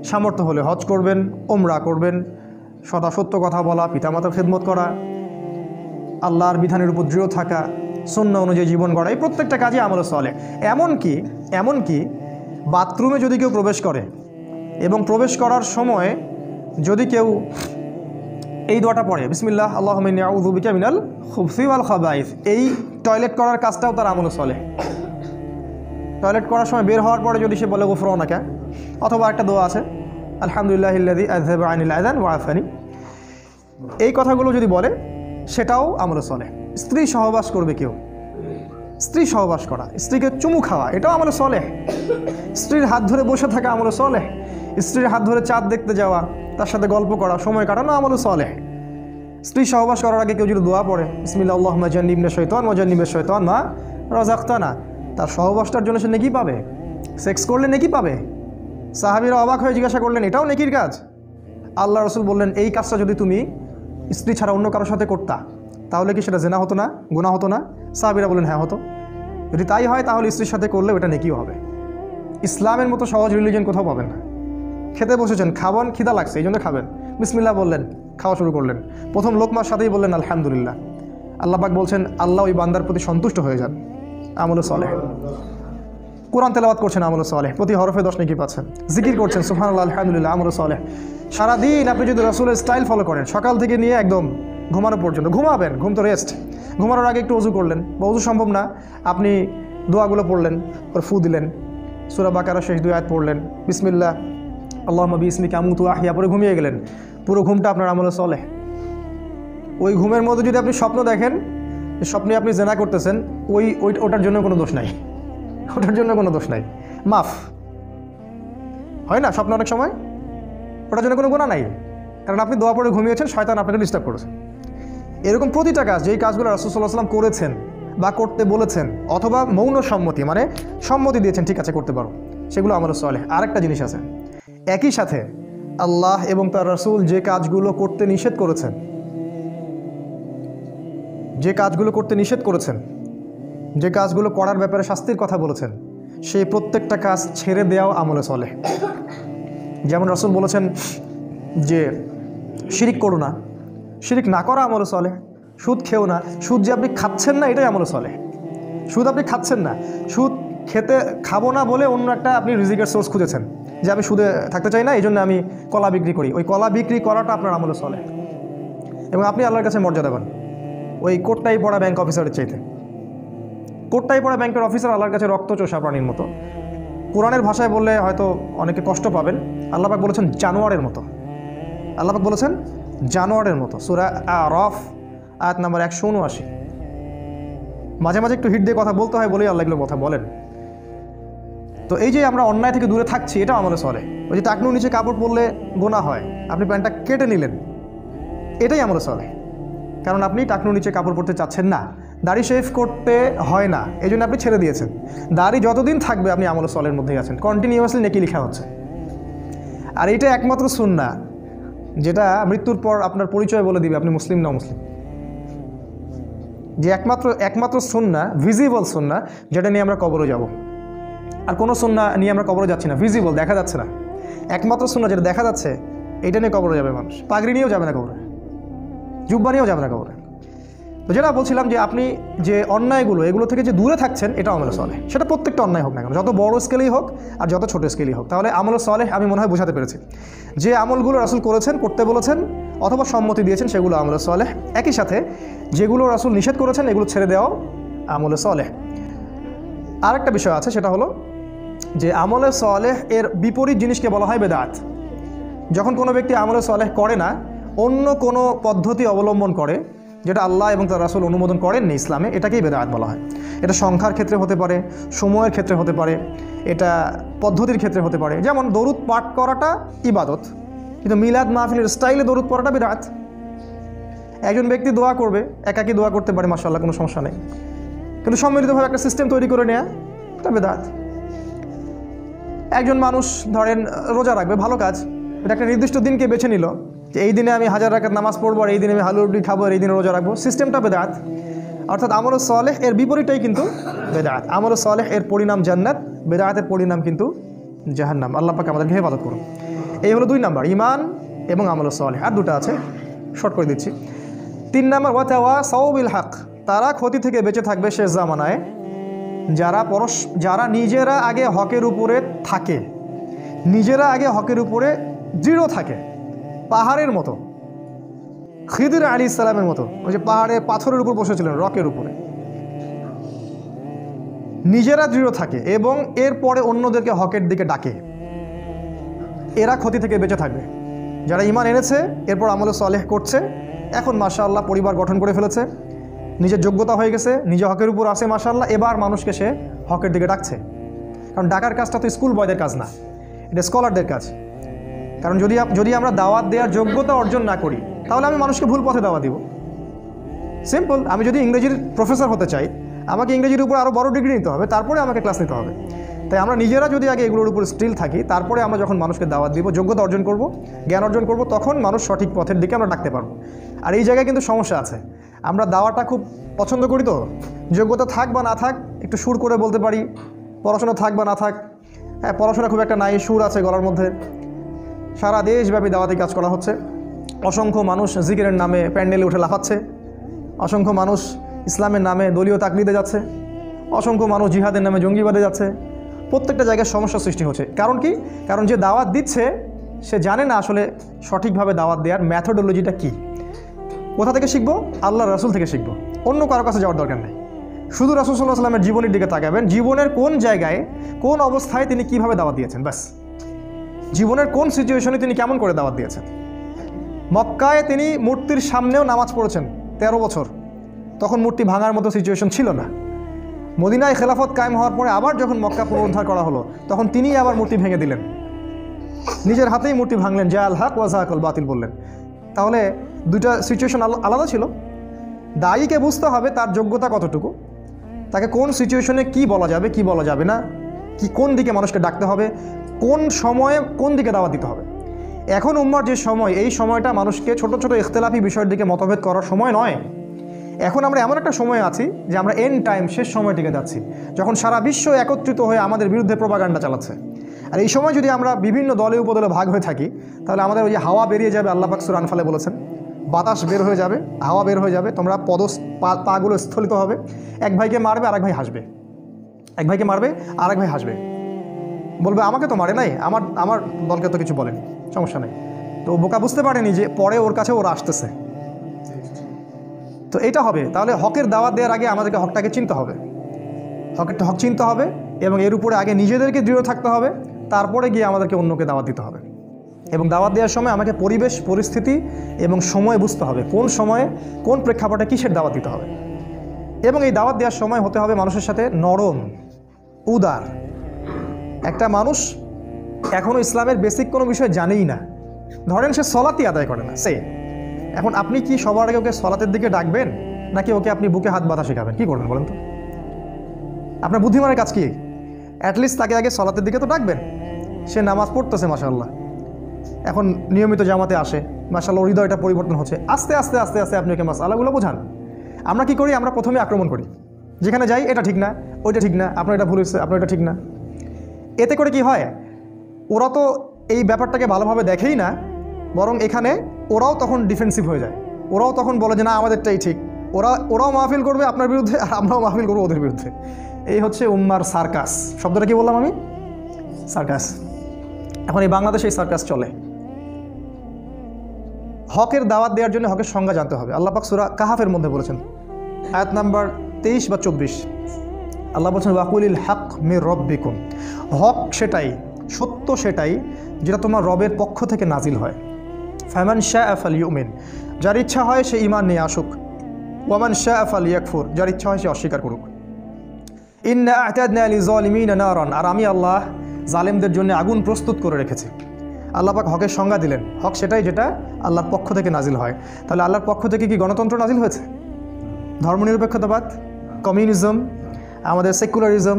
সামর্থ্য হলে হজ করবেন, উমরা করবেন, সদা সত্য কথা বলা, পিতামাতার খেদমত করা, আল্লাহর বিধানের উপর দৃঢ় থাকা, সুন্নাহ অনুযায়ী জীবন গড়া, এই প্রত্যেকটা কাজই আমল সালেহ। এমনকি বাথরুমে যদি কেউ প্রবেশ করে এবং প্রবেশ করার সময় যদি কেউ এই দোয়াটা পড়ে, বিসমিল্লাহ আল্লাহুম্মা ইন্নী আউযু বিকা মিনাল খুবসি ওয়াল খাবাইস, এই টয়লেট করার কাজটাও তার আমল সালেহ। টয়লেট করার সময় বের হওয়ার পরে যদি সে বলে গুফরানাকা, অথবা একটা দোয়া আছে আলহামদুলিল্লাহিল্লাযী আযহাবা আনিল আযান ওয়া আফানি, এই কথাগুলো যদি বলে সেটাও আমল সালেহ। স্ত্রী সহবাস করবে কেউ, স্ত্রী সহবাস করা, স্ত্রীকে চুমু খাওয়া, এটাও আমল সালেহ। স্ত্রীর হাত ধরে বসে থাকা আমল সালেহ। স্ত্রীর হাত ধরে চাঁদ দেখতে যাওয়া, তার সাথে গল্প করা, সময় কাটানো আমল সালেহ। স্ত্রী সহবাস করার আগে কেউ যদি দোয়া পড়ে বিসমিল্লাহ আল্লাহুম্মা জান্নিবনা শাইতান ওয়া জান্নিবিশ শাইতান মা রাযাকতানা, তার সহবাসটার জন্য সে নেকি পাবে, সেক্স করলে নেকি পাবে। সাহাবীরা অবাক হয়ে জিজ্ঞাসা করলেন, এটাও নেকির কাজ? আল্লাহ রাসূল বললেন, এই কাজটা যদি তুমি স্ত্রী ছাড়া অন্য কারোর সাথে করতা তাহলে কি সেটা জেনা হতো না, গুনাহ হতো না? সাহাবীরা বললেন, হ্যাঁ হতো। যদি তাই হয় তাহলে স্ত্রীর সাথে করলে ওটা নেকিও হবে। ইসলামের মতো সহজ রিলিজিয়ন কোথাও পাবেন না। খেতে বসেছেন, খাবেন, খিদা লাগছে এই জন্য খাবেন, বিসমিল্লাহ বললেন, খাওয়া শুরু করলেন, প্রথম লোকমার সাথেই বললেন আলহামদুলিল্লাহ, আল্লাহ পাক বলছেন আল্লাহ ওই বান্দার প্রতি সন্তুষ্ট হয়ে যান। আমলে সালেহ, কোরআন তেলাওয়াত করছেন আমলে সালেহ, প্রতি হরফে 10 নেকি পাচ্ছেন। জিকির করছেন সুবহানাল্লাহ আলহামদুলিল্লাহ, আমলে সালেহ। সারাদিন আপনি যদি রাসূলের স্টাইল ফলো করেন, সকাল থেকে নিয়ে একদম ঘুমানো পর্যন্ত, ঘুমাবেন, ঘুম তো রেস্ট, ঘুমানোর আগে একটু ওযু করলেন, বা ওযু সম্ভব না আপনি দোয়াগুলো পড়লেন, পর ফু দিলেন, সূরা বাকারা শেষ 2 আয়াত পড়লেন, বিসমিল্লাহ আল্লাহুম্মা বিসমিকা আমুতু আহইয়া, পরে ঘুমিয়ে গেলেন। পুরো ঘুমটা আপনার আমলে সালেহ। ওই ঘুমের মধ্যে যদি আপনি স্বপ্ন দেখেন, স্বপ্নে আপনি জেনা করতেছেন, ওটার জন্য কোনো দোষ নাই, ওটার জন্য কোনো দোষ নাই, মাফ হয় না স্বপ্ন অনেক সময়, ওটার জন্য কোনো গুনাহ নাই, কারণ আপনি দোয়া পড়ে ঘুমিয়েছেন, শয়তান আপনাকে ডিস্টার্ব করেছে। এরকম প্রতিটা কাজ, যেই কাজগুলো রাসূল সাল্লাল্লাহু আলাইহি ওয়াসাল্লাম করেছেন বা করতে বলেছেন, অথবা মৌন সম্মতি মানে সম্মতি দিয়েছেন ঠিক আছে করতে পারো, সেগুলো আমলে সালেহ। আরেকটা জিনিস আছে, একই সাথে আল্লাহ এবং তার রাসূল যে কাজগুলো করতে নিষেধ করেছেন, যে কাজগুলো করতে নিষেধ করেছেন, যে কাজগুলো করার ব্যাপারে শাস্তির কথা বলেছেন, সেই প্রত্যেকটা কাজ ছেড়ে দেওয়াও আমলে সালেহ। যেমন রাসূল বলেছেন যে শিরিক করো না, শিরিক না করা আমলে সালেহ। সুদ খেও না, সুদ যে আপনি খাচ্ছেন না এটাই আমলে সালেহ। সুদ আপনি খাচ্ছেন না, সুদ খাবো না বলে অন্য একটা আপনি রিজিকের সোর্স খুঁজেছেন, যে আমি সুদে থাকতে চাই না, এই জন্য আমি কলা বিক্রি করি, ওই কলা বিক্রি করাটা আপনার আমলে সালেহ। এবং আপনি আল্লাহর কাছে মর্যাদা পান ওই কোটটাই পড়া ব্যাংক অফিসারের চাইতে। কোটটাই পড়া ব্যাংকের অফিসার আল্লাহর কাছে রক্ত চোষা প্রাণীর মতো। কোরআনের ভাষায় বললে হয়তো অনেকে কষ্ট পাবেন, আল্লাহ পাক বলেছেন জানোয়ারের মতো। আল্লাহ পাক বলেছেন জানোয়ারের মতো, সূরা আরাফ আয়াত নাম্বার 179। মাঝে মাঝে একটু হিট দিয়ে কথা বলতে হয় বলেই আল্লাহ এগুলো কথা বলেন। তো এই যে আমরা অন্যায় থেকে দূরে থাকছি, এটাও আমলে সালেহ। ওই যে টাকনুর নিচে কাপড় পরলে গোনা হয়, আপনি প্যান্টটা কেটে নিলেন, এটাই আমলে সালেহ। কারণ আপনি টাকনুর নিচে কাপড় পরতে চাচ্ছেন না, দাড়ি শেভ করতে হয় না, এই জন্য আপনি ছেড়ে দিয়েছেন। দাড়ি যতদিন থাকবে আপনি আমলে সালেহের মধ্যেই আছেন, কন্টিনিউয়াসলি নেকি লেখা হচ্ছে। আর এটা একমাত্র সুন্নাহ যেটা মৃত্যুর পর আপনার পরিচয় বলে দিবে আপনি মুসলিম না মুসলিম। যে একমাত্র সুন্নাহ, ভিজিবল সুন্নাহ, যেটা নিয়ে আমরা কবরে যাব। আর কোনো সুন্নাহ নিয়ে আমরা কবরে যাচ্ছি না, ভিজিবল, দেখা যাচ্ছে না। একমাত্র সুন্নাহ যেটা দেখা যাচ্ছে, এটা নিয়ে কবরে যাবে মানুষ। পাগড়ি নিয়েও যাবে না কবরে, জুব্বা নিয়েও যাবে না কবরে। তো যেটা বলছিলাম যে আপনি যে অন্যায়গুলো, এগুলো থেকে যে দূরে থাকছেন, এটা আমলে সালেহ। সেটা প্রত্যেকটা অন্যায় হোক না কেন, যত বড় স্কেলেই হোক আর যত ছোট স্কেলেই হোক। তাহলে আমলে সালেহ আমি মনে হয় বোঝাতে পেরেছি। যে আমলগুলো রাসূল করেছেন, করতে বলেছেন অথবা সম্মতি দিয়েছেন, সেগুলো আমলে সালেহ। একই সাথে যেগুলো রাসূল নিষেধ করেছেন, এগুলো ছেড়ে দেওয়াও আমলে সালেহ। আরেকটা বিষয় আছে, সেটা হলো যে আমলে সালেহ এর বিপরীত জিনিসকে বলা হয় বেদাত। যখন কোনো ব্যক্তি আমলে সালেহ করে না, অন্য কোনো পদ্ধতি অবলম্বন করে যেটা আল্লাহ এবং তার রাসূল অনুমোদন করেননি ইসলামে, এটাকেই বেদাত বলা হয়। এটা সংখ্যার ক্ষেত্রে হতে পারে, সময়ের ক্ষেত্রে হতে পারে, এটা পদ্ধতির ক্ষেত্রে হতে পারে। যেমন দরুদ পাঠ করাটা ইবাদত, কিন্তু মিলাদ মাহফিলের স্টাইলে দরুদ পড়াটা বিদআত। একজন ব্যক্তি দোয়া করবে, একাকী দোয়া করতে পারে, মাশাআল্লাহ, কোনো সমস্যা নেই, কিন্তু সম্মিলিতভাবে একটা সিস্টেম তৈরি করে নেওয়া, এটা বিদআত। একজন মানুষ ধরেন রোজা রাখবে, ভালো কাজ, এটা একটা নির্দিষ্ট দিনকে বেছে নিল যে এই দিনে আমি 1000 রাকাত নামাজ পড়বো, আর এই দিনে আমি হালুয়া রুটি খাবো, আর এই দিনে রোজা রাখবো, সিস্টেমটা বেদাত। অর্থাৎ আমলে সালেহ এর বিপরীতটাই কিন্তু বেদাত। আমলে সালেহ এর পরিণাম জান্নাত, বেদাতের পরিণাম কিন্তু জাহান্নাম। আল্লাহ পাক আমাদেরকে হেফাজত করুন। এই হলো 2 নাম্বার, ঈমান এবং আমলে সালেহ। আর 2টা আছে, শর্ট করে দিচ্ছি। 3 নাম্বার ওয়া তাওয়াসাউ বিল হক, তারা ক্ষতি থেকে বেঁচে থাকবে শেষ জামানায় যারা নিজেরা আগে হকের উপরে থাকে, নিজেরা আগে হকের উপরে দৃঢ় থাকে, পাহাড়ের মতো, খিদির আলাইহিস সালামের মতো। ওই যে পাহাড়ে পাথরের উপর বসেছিলেন, রকের উপরে, নিজেরা দৃঢ় থাকে এবং এরপরে অন্যদেরকে হকের দিকে ডাকে, এরা ক্ষতি থেকে বেঁচে থাকবে। যারা ঈমান এনেছে, এরপর আমলে সালেহ করছে, এখন মাশাআল্লাহ পরিবার গঠন করে ফেলেছে, নিজের যোগ্যতা হয়ে গেছে, নিজে হকের উপর আছে মাশাআল্লাহ, এবার মানুষকে সে হকের দিকে ডাকছে। কারণ ডাকার কাজটা তো স্কুল বয়দের কাজ না, এটা স্কলারদের কাজ। কারণ যদি আমরা দাওয়াত দেওয়ার যোগ্যতা অর্জন না করি, তাহলে আমি মানুষকে ভুল পথে দাওয়াত দিব। সিম্পল। আমি যদি ইংরেজির প্রফেসর হতে চাই, আমাকে ইংরেজির উপর আরও বড় ডিগ্রি নিতে হবে, তারপরে আমাকে ক্লাস নিতে হবে। তাই আমরা নিজেরা যদি আগে এগুলোর উপর স্টিল থাকি, তারপরে আমরা যখন মানুষকে দাওয়াত দিব, যোগ্যতা অর্জন করব, জ্ঞান অর্জন করব, তখন মানুষ সঠিক পথের দিকে আমরা ডাকতে পারবো। আর এই জায়গায় কিন্তু সমস্যা আছে, আমরা দাওয়াটা খুব পছন্দ করি, তো যোগ্যতা থাক বা না থাক একটু সুর করে বলতে পারি, পড়াশোনা থাক বা না থাক, হ্যাঁ পড়াশোনা খুব একটা নাই, সুর আছে গলার মধ্যে। সারা দেশব্যাপী দাওয়াতি কাজ করা হচ্ছে, অসংখ্য মানুষ জিকিরের নামে প্যান্ডেলে উঠে লাফাচ্ছে, অসংখ্য মানুষ ইসলামের নামে দলীয় তাকলিদে যাচ্ছে, অসংখ্য মানুষ জিহাদের নামে জঙ্গিবাদে যাচ্ছে। প্রত্যেকটা জায়গায় সমস্যা সৃষ্টি হচ্ছে। কারণ কি? কারণ যে দাওয়াত দিচ্ছে সে জানে না আসলে সঠিকভাবে দাওয়াত দেওয়ার ম্যাথোডোলজিটা কী। কোথা থেকে শিখবো? আল্লাহ রাসূল থেকে শিখবো, অন্য কারো কাছে যাওয়ার দরকার নেই। শুধু রাসূল সাল্লাল্লাহু আলাইহি ওয়াসাল্লামের জীবনের দিকে তাকাবেন, জীবনের কোন জায়গায় কোন অবস্থায় তিনি কিভাবে দাওয়াত দিয়েছেন, ব্যাস। জীবনের কোন সিচুয়েশনে তিনি কেমন করে দাওয়াত দিয়েছেন। মক্কায় তিনি মূর্তির সামনেও নামাজ পড়েছেন 13 বছর, তখন মূর্তি ভাঙার মতো সিচুয়েশন ছিল না। মদিনায় খেলাফত কায়েম হওয়ার পরে আবার যখন মক্কা পুনরুদ্ধার করা হলো, তখন তিনিই আবার মূর্তি ভেঙে দিলেন, নিজের হাতেই মূর্তি ভাঙলেন, জা আল হক ওয়া যাহাকাল বাতিল বললেন। তাহলে দুইটা সিচুয়েশন আলাদা ছিল। দায়ীকে বুঝতে হবে তার যোগ্যতা কতটুকু, তাকে কোন সিচুয়েশনে কি বলা যাবে কি বলা যাবে না, কি কোন দিকে মানুষকে ডাকতে হবে, কোন সময়ে কোন দিকে দাওয়াত দিতে হবে। এখন উম্মার যে সময়, এই সময়টা মানুষকে ছোট ছোট ইখতিলাফি বিষয়ের দিকে মতভেদ করার সময় নয়। এখন আমরা এমন একটা সময় আছি যে আমরা এন্ড টাইম, শেষ সময় দিকে যাচ্ছি, যখন সারা বিশ্ব একত্রিত হয়ে আমাদের বিরুদ্ধে প্রোপাগান্ডা চালাচ্ছে। আর এই সময় যদি আমরা বিভিন্ন দলে উপদলে ভাগ হয়ে থাকি, তাহলে আমাদের ওই যে হাওয়া বেরিয়ে যাবে, আল্লাহ পাক সূরা আনফালে বলেছেন, বাতাস বের হয়ে যাবে, হাওয়া বের হয়ে যাবে, তোমরা পাগুলো স্থলিত হবে, এক ভাইকে মারবে আর এক ভাই হাসবে, এক ভাইকে মারবে আর এক ভাই হাসবে, বলবে আমাকে তো মারে নাই, আমার দলকে তো কিছু বলেনি, সমস্যা নেই। তো বোকা বুঝতে পারেনি যে পরে ওর কাছে ওরা আসতেছে। তো এটা হবে। তাহলে হকের দাওয়াত দেওয়ার আগে আমাদেরকে হকটাকে চিনতে হবে, হক চিনতে হবে, এবং এর উপরে আগে নিজেদেরকে দৃঢ় থাকতে হবে, তারপরে গিয়ে আমাদেরকে অন্যকে দাওয়াত দিতে হবে। এবং দাওয়াত দেওয়ার সময় আমাকে পরিবেশ পরিস্থিতি এবং সময় বুঝতে হবে, কোন সময়ে কোন প্রেক্ষাপটে কিসের দাওয়াত দিতে হবে। এবং এই দাওয়াত দেওয়ার সময় হতে হবে মানুষের সাথে নরম, উদার। একটা মানুষ এখনও ইসলামের বেসিক কোনো বিষয় জানেই না, ধরেন সে সলাতই আদায় করে না, এখন আপনি কি সবার আগে ওকে সলাতের দিকে ডাকবেন, নাকি ওকে আপনি বুকে হাত বাঁধা শেখাবেন? কি করবেন বলেন তো? আপনার বুদ্ধিমানের কাজ কি? অ্যাটলিস্ট তাকে আগে সলাতের দিকে তো ডাকবেন। সে নামাজ পড়তেছে মাশাআল্লাহ, এখন নিয়মিত জামাতে আসে, মাশাআল্লাহ হৃদয়টা পরিবর্তন হচ্ছে, আস্তে আস্তে আস্তে আস্তে আপনি ওকে মাসআলাগুলো বোঝান। আমরা কি করি? আমরা প্রথমে আক্রমণ করি, যেখানে যাই এটা ঠিক না, ওইটা ঠিক না, আপনার এটা ভুল হচ্ছে, আপনার এটা ঠিক না। এতে করে কি হয়? ওরা তো এই ব্যাপারটাকে ভালোভাবে দেখেই না, বরং এখানে ওরাও তখন ডিফেন্সিভ হয়ে যায়, ওরাও তখন বলে যে না আমাদেরটাই ঠিক। ওরাও মাহফিল করবে আপনার বিরুদ্ধে, আর আমরাও মাহফিল করবো ওদের বিরুদ্ধে। এই হচ্ছে উম্মার সার্কাস। শব্দটা কি বললাম আমি? সার্কাস। এখন এই বাংলাদেশে এই সার্কাস চলে। হকের দাওয়াত দেওয়ার জন্য হকের সংজ্ঞা জানতে হবে। আল্লাহ পাক সূরা কাহাফের মধ্যে বলেছেন, আয়াত নাম্বার 23 বা 24, আল্লাহ বলছেন ওয়াকুলিল হক মির রব্বিকুম, হক সেটাই, সত্য সেটাই যেটা তোমার রবের পক্ষ থেকে নাজিল হয়। ফামান শাআ ফালইউমিন, যার ইচ্ছা হয় সে ঈমান নিয়ে আসুক, ওয়ামান শাআ ফালইয়াকফুর, যার ইচ্ছা হয় সে অস্বীকার করুক। ইন্না আ'তাদনা লিযালিমিনা নারান, আর আমি আল্লাহ জালেমদের জন্য আগুন প্রস্তুত করে রেখেছি। আল্লাহ পাক হকের সংজ্ঞা দিলেন, হক সেটাই যেটা আল্লাহর পক্ষ থেকে নাজিল হয়। তাহলে আল্লাহর পক্ষ থেকে কি গণতন্ত্র নাজিল হয়েছে? ধর্মনিরপেক্ষতাবাদ, কমিউনিজম, আমাদের সেকুলারিজম,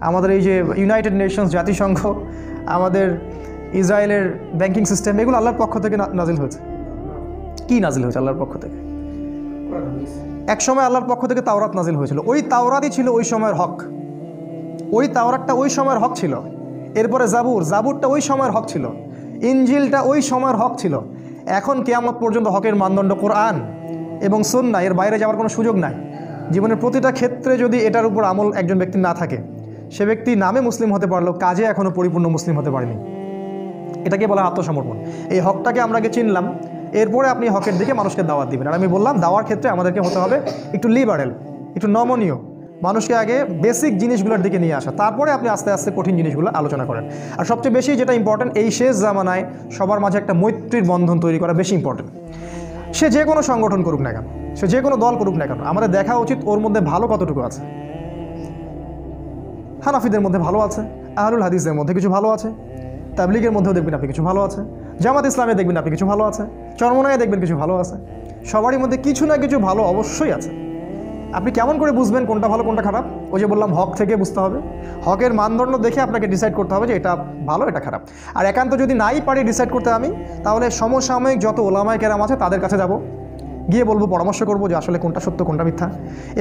আমাদের এই যে ইউনাইটেড নেশনস জাতিসংঘ, আমাদের ইসরায়েলের ব্যাংকিং সিস্টেম, এগুলো আল্লাহর পক্ষ থেকে নাজিল হয়েছে। কি নাজিল হয়েছে আল্লাহর পক্ষ থেকে? এক সময় আল্লাহর পক্ষ থেকে তাওরাত নাজিল হয়েছিল, ওই তাওরাতই ছিল ওই সময়ের হক, ওই তাওরাতটা ওই সময়ের হক ছিল। এরপরে জাবুরটা ওই সময়ের হক ছিল, ইনজিলটা ওই সময়ের হক ছিল। এখন কিয়ামত পর্যন্ত হকের মানদণ্ড কোরআন এবং সুন্নাহ, এর বাইরে যাওয়ার কোনো সুযোগ নাই। জীবনের প্রতিটা ক্ষেত্রে যদি এটার উপর আমল একজন ব্যক্তির না থাকে, সে ব্যক্তি নামে মুসলিম হতে পারলেও কাজে এখনও পরিপূর্ণ মুসলিম হতে পারেনি। এটাকে বলা আত্মসমর্পণ। এই হকটাকে আমরা আগে চিনলাম, এরপরে আপনি হকের দিকে মানুষকে দাওয়াত দিবেন। আর আমি বললাম দাওয়ার ক্ষেত্রে আমাদেরকে হতে হবে একটু লিবারেল, একটু নমনীয়, মানুষকে আগে বেসিক জিনিসগুলোর দিকে নিয়ে আসা, তারপরে আপনি আস্তে আস্তে কঠিন জিনিসগুলো আলোচনা করেন। আর সবচেয়ে বেশি যেটা ইম্পর্টেন্ট, এই শেষ জামানায় সবার মাঝে একটা মৈত্রীর বন্ধন তৈরি করা বেশি ইম্পর্টেন্ট। সে যে কোনো সংগঠন করুক না কেন, সে যে কোনো দল করুক না কেন, আমাদের দেখা উচিত ওর মধ্যে ভালো কতটুকু আছে। হানাফিদের মধ্যে ভালো আছে, আহলুল হাদিসদের মধ্যে কিছু ভালো আছে, তাবলিগের মধ্যেও দেখবেন আপনি কিছু ভালো আছে, জামাত ইসলামে দেখবেন আপনি কিছু ভালো আছে, চরমনায়ে দেখবেন কিছু ভালো আছে। সবারই মধ্যে কিছু না কিছু ভালো অবশ্যই আছে। আপনি কেমন করে বুঝবেন কোনটা ভালো কোনটা খারাপ? ওই যে বললাম, হক থেকে বুঝতে হবে, হকের মানদণ্ড দেখে আপনাকে ডিসাইড করতে হবে যে এটা ভালো এটা খারাপ। আর একান্ত যদি নাই পারি ডিসাইড করতে আমি, তাহলে সমসাময়িক যত ওলামায়ে কেরাম আছে তাদের কাছে যাব, গিয়ে বলবো, পরামর্শ করবো যে আসলে কোনটা সত্য কোনটা মিথ্যা,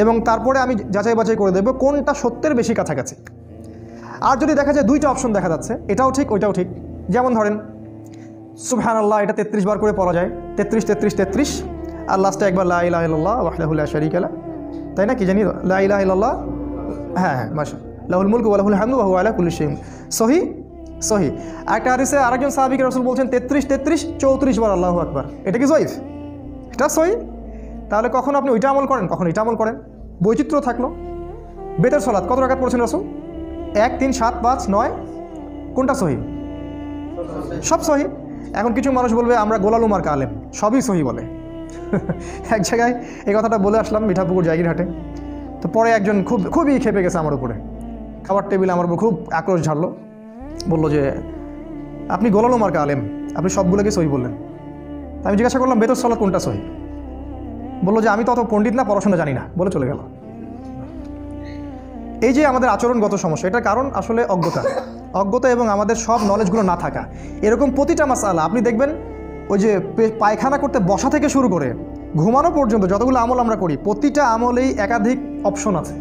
এবং তারপরে আমি যাচাই বাছাই করে দেবো কোনটা সত্যের বেশি কাছাকাছি। আর যদি দেখা যায় দুইটা অপশন দেখা যাচ্ছে, এটাও ঠিক ওইটাও ঠিক, যেমন ধরেন সুবহানাল্লাহ এটা 33 বার করে পড়া যায়, 33 33 33, আর লাস্টে একবার লা ইলাহা ইল্লাল্লাহ ওয়াহদাহু লা শারীকা লাহ, তাই না? কি জানি লা ইলাহা ইল্লাল্লাহ, হ্যাঁ মাশা লাহুল মুলকু ওয়া লাহুল হামদু ওয়া হুয়া আলা কুল্লি শাইইন সহি সহি। আরেকটা হাদিসে আরেকজন সাহাবীকে রাসূল বলছেন 33 34 বার আল্লাহু আকবার। এটা কি জয়ীফ? এটা সহি। তাহলে কখন আপনি ওইটা আমল করেন, কখন এটা আমল করেন, বৈচিত্র্য থাকলো। বেতের সালাত কত রাকাত পড়ছেন রাসূল? 1 3 7 5 9, কোনটা সহি? সব সহি। এখন কিছু মানুষ বলবে আমরা গোলালু মার্কা আলেম, সবই সহি বলে। এক জায়গায় এই কথাটা বলে আসলাম মিঠাপুকুর জায়গিরহাটে। তো পরে একজন খুবই খেপে গেছে আমার উপরে, খাবার টেবিলে আমার উপর খুব আক্রোশ ঝাড়লো, বললো যে আপনি গোলালু মার্কা আলেম, আপনি সবগুলোকে সহি বললেন। আমি জিজ্ঞাসা করলাম বেতর সালাত কোনটা সহি? বললো যে আমি তো অত পণ্ডিত না, পড়াশোনা জানি না, বলে চলে গেল। এই যে আমাদের আচরণগত সমস্যা, এটার কারণ আসলে অজ্ঞতা এবং আমাদের সব নলেজগুলো না থাকা। এরকম প্রতিটা মাসআলা আপনি দেখবেন, ওই যে পায়খানা করতে বসা থেকে শুরু করে ঘুমানো পর্যন্ত যতগুলো আমল আমরা করি, প্রতিটা আমলেই একাধিক অপশন আছে।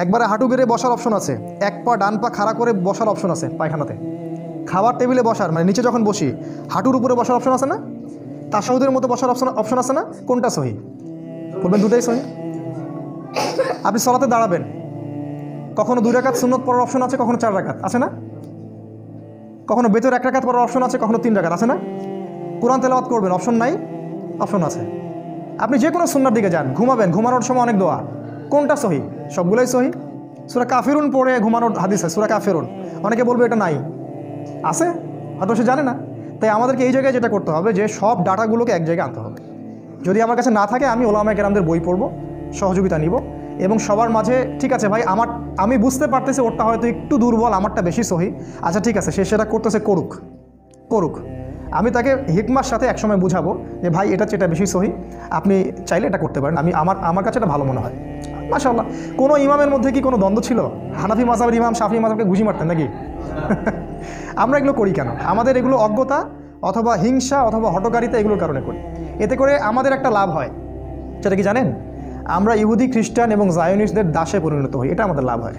একবারে হাঁটু গেড়ে বসার অপশন আছে, এক পা ডান পা খাড়া করে বসার অপশন আছে পায়খানাতে। খাবার টেবিলে বসার মানে নিচে যখন বসি হাঁটুর উপরে বসার অপশন আছে না? তাশাহুদের মতো বসার অপশন আছে না? কোনটা সহি? বলবেন দুটাই সহি। আপনি সালাতে দাঁড়াবেন, কখনো 2 রাকাত সুন্নত পড়ার অপশন আছে, কখনো 4 রাকাত আছে না? কখনো বেতর 1 রাকাত পড়ার অপশন আছে, কখনো 3 রাকাত আছে না? কোরআন তেলাওয়াত করবেন, অপশন নাই? অপশন আছে। আপনি যে কোনো সুন্নার দিকে যান, ঘুমাবেন, ঘুমানোর সময় অনেক দোয়া, কোনটা সহি? সবগুলোই সহি। সূরা কাফিরুন পড়ে ঘুমানোর হাদিস আছে, সূরা কাফিরুন। অনেকে বলবে এটা নাই, আছে, হয়তো সে জানে না। তাই আমাদেরকে এই জায়গায় যেটা করতে হবে যে সব ডাটাগুলোকে এক জায়গায় আনতে হবে। যদি আমার কাছে না থাকে আমি ওলামায়ে কেরামদের বই পড়ব, সহযোগিতা নিব, এবং সবার মাঝে ঠিক আছে ভাই আমি বুঝতে পারতেছি ওরটা হয়তো একটু দুর্বল, আমারটা বেশি সহি, আচ্ছা ঠিক আছে, সে সেটা করতেছে, করুক। আমি তাকে হিকমার সাথে একসময় বুঝাবো যে ভাই এটা যেটা বেশি সহি, আপনি চাইলে এটা করতে পারেন, আমার কাছে এটা ভালো মনে হয়। মাশাআল্লাহ। কোনো ইমামের মধ্যে কি কোনো দ্বন্দ্ব ছিল? হানাফি মাযহাবের ইমাম শাফি মাযহাবকে ঘুষি মারতেন নাকি? আমরা এগুলো করি কেন? আমাদের এগুলো অজ্ঞতা অথবা হিংসা অথবা হঠকারিতা এগুলোর কারণে করি। এতে করে আমাদের একটা লাভ হয়, সেটা কি জানেন? আমরা ইহুদি খ্রিস্টান এবং জায়নিস্টদের দাসে পরিণত হই, এটা আমাদের লাভ হয়।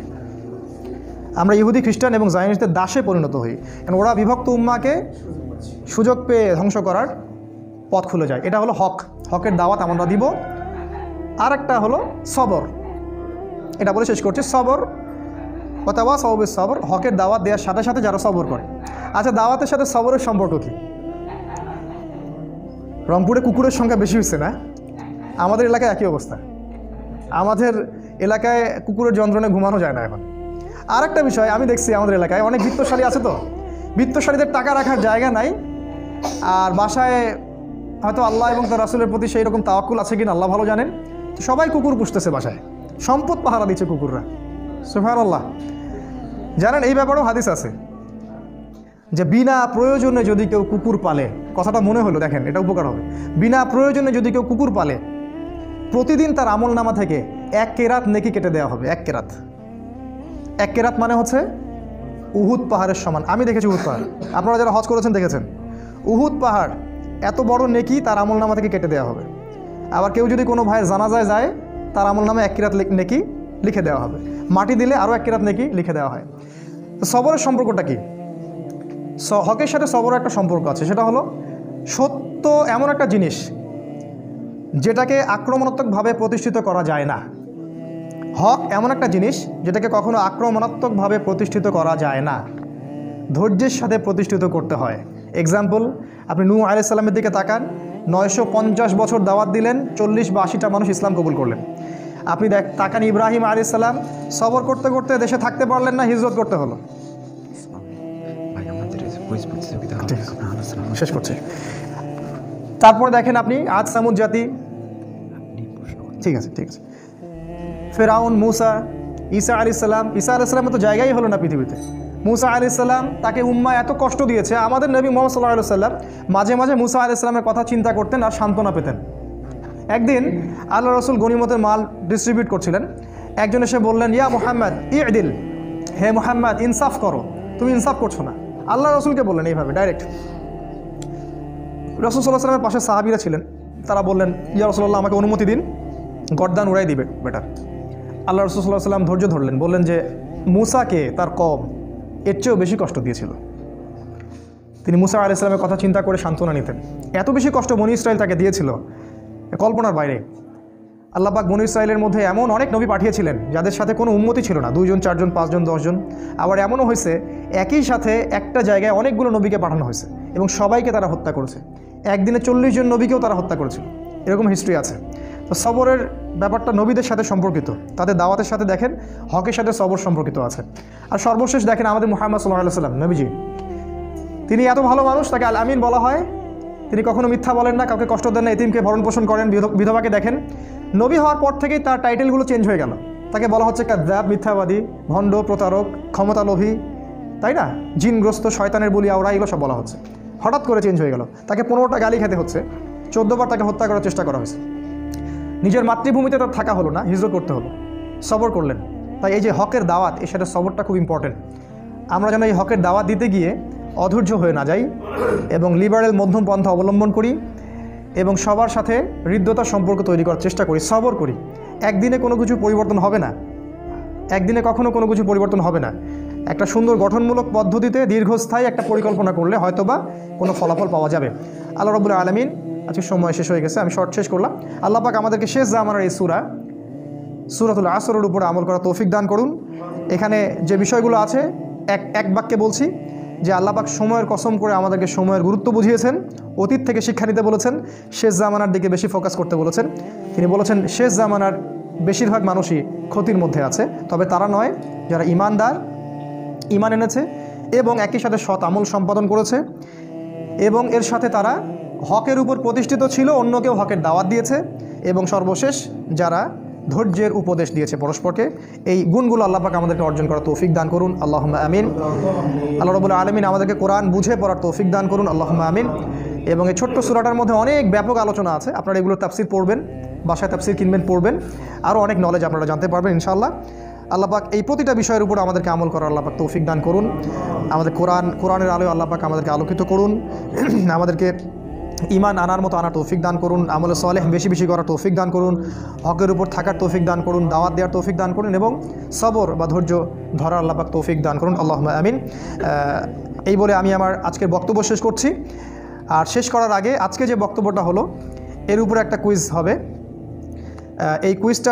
আমরা ইহুদি খ্রিস্টান এবং জায়নিস্টদের দাসে পরিণত হই, কারণ ওরা বিভক্ত উম্মাকে সুযোগ পেয়ে ধ্বংস করার পথ খুলে যায়। এটা হলো হকের দাওয়াত আমরা দিব। আর একটা হলো সবর, এটা বলে শেষ করছে, সবর অথবা সবের সবর, হকের দাওয়াত দেওয়ার সাথে সাথে যারা সবর করে। আচ্ছা, দাওয়াতের সাথে সবরের সম্পর্ক কী? রংপুরে কুকুরের সংখ্যা বেশি হচ্ছে না? আমাদের এলাকায় একই অবস্থা। আমাদের এলাকায় কুকুরের যন্ত্রণায় ঘুমানো যায় না এখন। আর একটা বিষয় আমি দেখছি, আমাদের এলাকায় অনেক বিত্তশালী আছে, তো বিত্তশালীদের টাকা রাখার জায়গা নাই, আর বাসায় হয়তো আল্লাহ এবং তার রাসূলের প্রতি সেই রকম তাওয়াক্কুল আছে কিনা আল্লাহ ভালো জানেন, সবাই কুকুর পুষতেছে বাসায়, সম্পদ পাহারা দিচ্ছে কুকুররা। সুবহানাল্লাহ। জানেন এই ব্যাপারেও হাদিস আছে যে বিনা প্রয়োজনে যদি কেউ কুকুর পালে, কথাটা মনে হলো, দেখেন এটা উপকার হবে। বিনা প্রয়োজনে যদি কেউ কুকুর পালে, প্রতিদিন তার আমল নামা থেকে 1 কেরাত নেকি কেটে দেওয়া হবে। 1 কেরাত মানে হচ্ছে উহুদ পাহাড়ের সমান। আমি দেখেছি উহুদ পাহাড়, আপনারা যারা হজ করেছেন দেখেছেন, উহুদ পাহাড় এত বড় নেকি তার আমল নামা থেকে কেটে দেওয়া হবে। আবার কেউ যদি কোনো ভাইয়ের জানাজায় যায়, তার আমল নামে 1 কেরাত নেকি লিখে দেওয়া হবে। মাটি দিলে আরও 1 কেরাত নেকি লিখে দেওয়া হয়। তো সবরের সম্পর্কটা কি? হকের সাথে সবরের একটা সম্পর্ক আছে, সেটা হলো সত্য এমন একটা জিনিস যেটাকে আক্রমণাত্মকভাবে প্রতিষ্ঠিত করা যায় না। হক এমন একটা জিনিস যেটাকে কখনো আক্রমণাত্মকভাবে প্রতিষ্ঠিত করা যায় না, ধৈর্যের সাথে প্রতিষ্ঠিত করতে হয়। এক্সাম্পল, আপনি নূহ আলাইহিস সালামের দিকে তাকান, 950 বছর দাওয়াত দিলেন, 40 বা 80টা মানুষ ইসলাম কবুল করলেন। আপনি তাকান ইব্রাহিম আলাইহিস সালাম, সবর করতে করতে দেশে থাকতে পারলেন না, হিজরত করতে হলো। শেষ করছে। তারপর দেখেন আপনি আদ সামুদ জাতি, ঠিক আছে, ফেরাউন, মুসা, ঈসা আলাইহিস সালাম। ঈসা আলাইহিস সালামের তো জায়গাই হলো না পৃথিবীতে। মুসা আলাইহিস সালাম, তাকে উম্মাহ এত কষ্ট দিয়েছে। আমাদের নবী মুহাম্মদ সাল্লাল্লাহু আলাইহি ওয়াসাল্লাম মাঝে মাঝে মুসা আলাইহিস সালামের কথা চিন্তা করতেন আর সান্ত্বনা পেতেন। একদিন আল্লাহ রসুল গনিমতের মাল ডিস্ট্রিবিউট করছিলেন, একজন এসে বললেন, ইয়া মুহাম্মদ ইদিল, হে মুহাম্মদ ইনসাফ করো, তুমি ইনসাফ করছো না। আল্লাহ রসুলকে বললেন এইভাবে ডাইরেক্ট। রাসূল সাল্লাল্লাহু আলাইহি ওয়াসাল্লামের পাশে সাহাবীরা ছিলেন, তারা বললেন, ইয়া রাসূলুল্লাহ, আমাকে অনুমতি দিন, গর্দান উড়াই দিবে বেটার। আল্লাহ রাসূল সাল্লাল্লাহু আলাইহি ওয়াসাল্লাম ধৈর্য ধরলেন, বললেন যে মুসাকে তার কওম এর চেয়েও বেশি কষ্ট দিয়েছিল। তিনি মুসা আলাইহিস সালামের কথা চিন্তা করে সান্ত্বনা নিতেন। এত বেশি কষ্ট বনী ইসরাইল তাকে দিয়েছিল কল্পনার বাইরে। আল্লাহ পাক বনী ইসরাইলের মধ্যে এমন অনেক নবী পাঠিয়েছিলেন যাদের সাথে কোনো উম্মতি ছিল না, 2 জন 4 জন 5 জন 10 জন। আবার এমনও হয়েছে একই সাথে একটা জায়গায় অনেকগুলো নবীকে পাঠানো হয়েছে এবং সবাইকে তারা হত্যা করেছে। একদিনে 40 জন নবীকেও তারা হত্যা করেছিল, এরকম হিস্ট্রি আছে। তো সবরের ব্যাপারটা নবীদের সাথে সম্পর্কিত, তাদের দাওয়াতের সাথে দেখেন হকের সাথে সবর সম্পর্কিত আছে। আর সর্বশেষ দেখেন আমাদের মুহাম্মদ সাল্লাল্লাহু আলাইহি ওয়াসাল্লাম নবীজি, তিনি এত ভালো মানুষ, তাকে আল আমিন বলা হয়। তিনি কখনো মিথ্যা বলেন না, কাউকে কষ্ট দেন না, এতিমকে ভরণ পোষণ করেন, বিধবাকে দেখেন। নবী হওয়ার পর থেকেই তার টাইটেলগুলো চেঞ্জ হয়ে গেল। তাকে বলা হচ্ছে কাযযাব, মিথ্যাবাদী, ভণ্ড, প্রতারক, ক্ষমতালোভী, তাই না, জিনগ্রস্ত, শয়তানের বলি আওরা, এগুলো সব বলা হচ্ছে। হঠাৎ করে চেঞ্জ হয়ে গেল। তাকে 15টা গালি খেতে হচ্ছে, 14 বার তাকে হত্যা করার চেষ্টা করা হয়েছে। নিজের মাতৃভূমিতে তার থাকা হলো না, হিজরত করতে হলো, সবর করলেন। তাই এই যে হকের দাওয়াত, এর সাথে সবরটা খুব ইম্পর্টেন্ট। আমরা যেন এই হকের দাওয়াত দিতে গিয়ে অধৈর্য হয়ে না যাই এবং লিবারেল মধ্যম পন্থা অবলম্বন করি এবং সবার সাথে হৃদ্যতার সম্পর্ক তৈরি করার চেষ্টা করি, সবর করি। একদিনে কোনো কিছু পরিবর্তন হবে না, একদিনে কখনো কোনো কিছু পরিবর্তন হবে না। একটা সুন্দর গঠনমূলক পদ্ধতিতে দীর্ঘস্থায়ী একটা পরিকল্পনা করলে হয়তোবা কোনো ফলাফল পাওয়া যাবে। আল্লাহ রাব্বুল আলামিন, আজকে সময় শেষ হয়ে গেছে, আমি শর্ট শেষ করলাম। আল্লাহ পাক আমাদেরকে শেষ জামানার এই সূরাতুল আসরের উপরে আমল করা তৌফিক দান করুন। এখানে যে বিষয়গুলো আছে এক বাক্যে বলছি যে আল্লাহ পাক সময়ের কসম করে আমাদেরকে সময়ের গুরুত্ব বুঝিয়েছেন, অতীত থেকে শিক্ষা নিতে বলেছেন, শেষ জামানার দিকে বেশি ফোকাস করতে বলেছেন। তিনি বলেছেন শেষ জামানার বেশিরভাগ মানুষই ক্ষতির মধ্যে আছে, তবে তারা নয় যারা ইমানদার, ইমান এনেছে এবং একই সাথে সৎ আমল সম্পাদন করেছে এবং এর সাথে তারা হকের উপর প্রতিষ্ঠিত ছিল, অন্যকেও হকের দাওয়াত দিয়েছে এবং সর্বশেষ যারা ধৈর্যের উপদেশ দিয়েছে পরস্পরকে। এই গুণগুলো আল্লাহ পাক আমাদেরকে অর্জন করার তৌফিক দান করুন, আল্লাহুম্মা আমিন। আল্লাহ রাব্বুল আলামিন আমাদেরকে কোরআন বুঝে পড়ার তৌফিক দান করুন, আল্লাহুম্মা আমিন। এবং এই ছোট্ট সূরাটার মধ্যে অনেক ব্যাপক আলোচনা আছে, আপনারা এগুলোর তাফসীর পড়বেন, বাসায় তাফসীর কিনবেন, পড়বেন, আরও অনেক নলেজ আপনারা জানতে পারবেন ইনশাআল্লাহ। আল্লাহ পাক এই প্রতিটা বিষয়ের উপর আমাদেরকে আমল করার আল্লাহ পাক তৌফিক দান করুন। আমাদের কোরআনের আলোয় আল্লাহ পাক আমাদেরকে আলোকিত করুন, আমাদেরকে ইমান আনার মতো আনার তৌফিক দান করুন, আমলে সালেহ বেশি বেশি করার তৌফিক দান করুন, হকের উপর থাকার তৌফিক দান করুন, দাওয়াত দেওয়ার তৌফিক দান করুন এবং সবর বা ধৈর্য ধরার আল্লাহ পাক তৌফিক দান করুন, আল্লাহুম্মা আমিন। এই বলে আমি আমার আজকের বক্তব্য শেষ করছি। আর শেষ করার আগে আজকে যে বক্তব্যটা হলো এর উপরে একটা কুইজ হবে। এই কুইজটার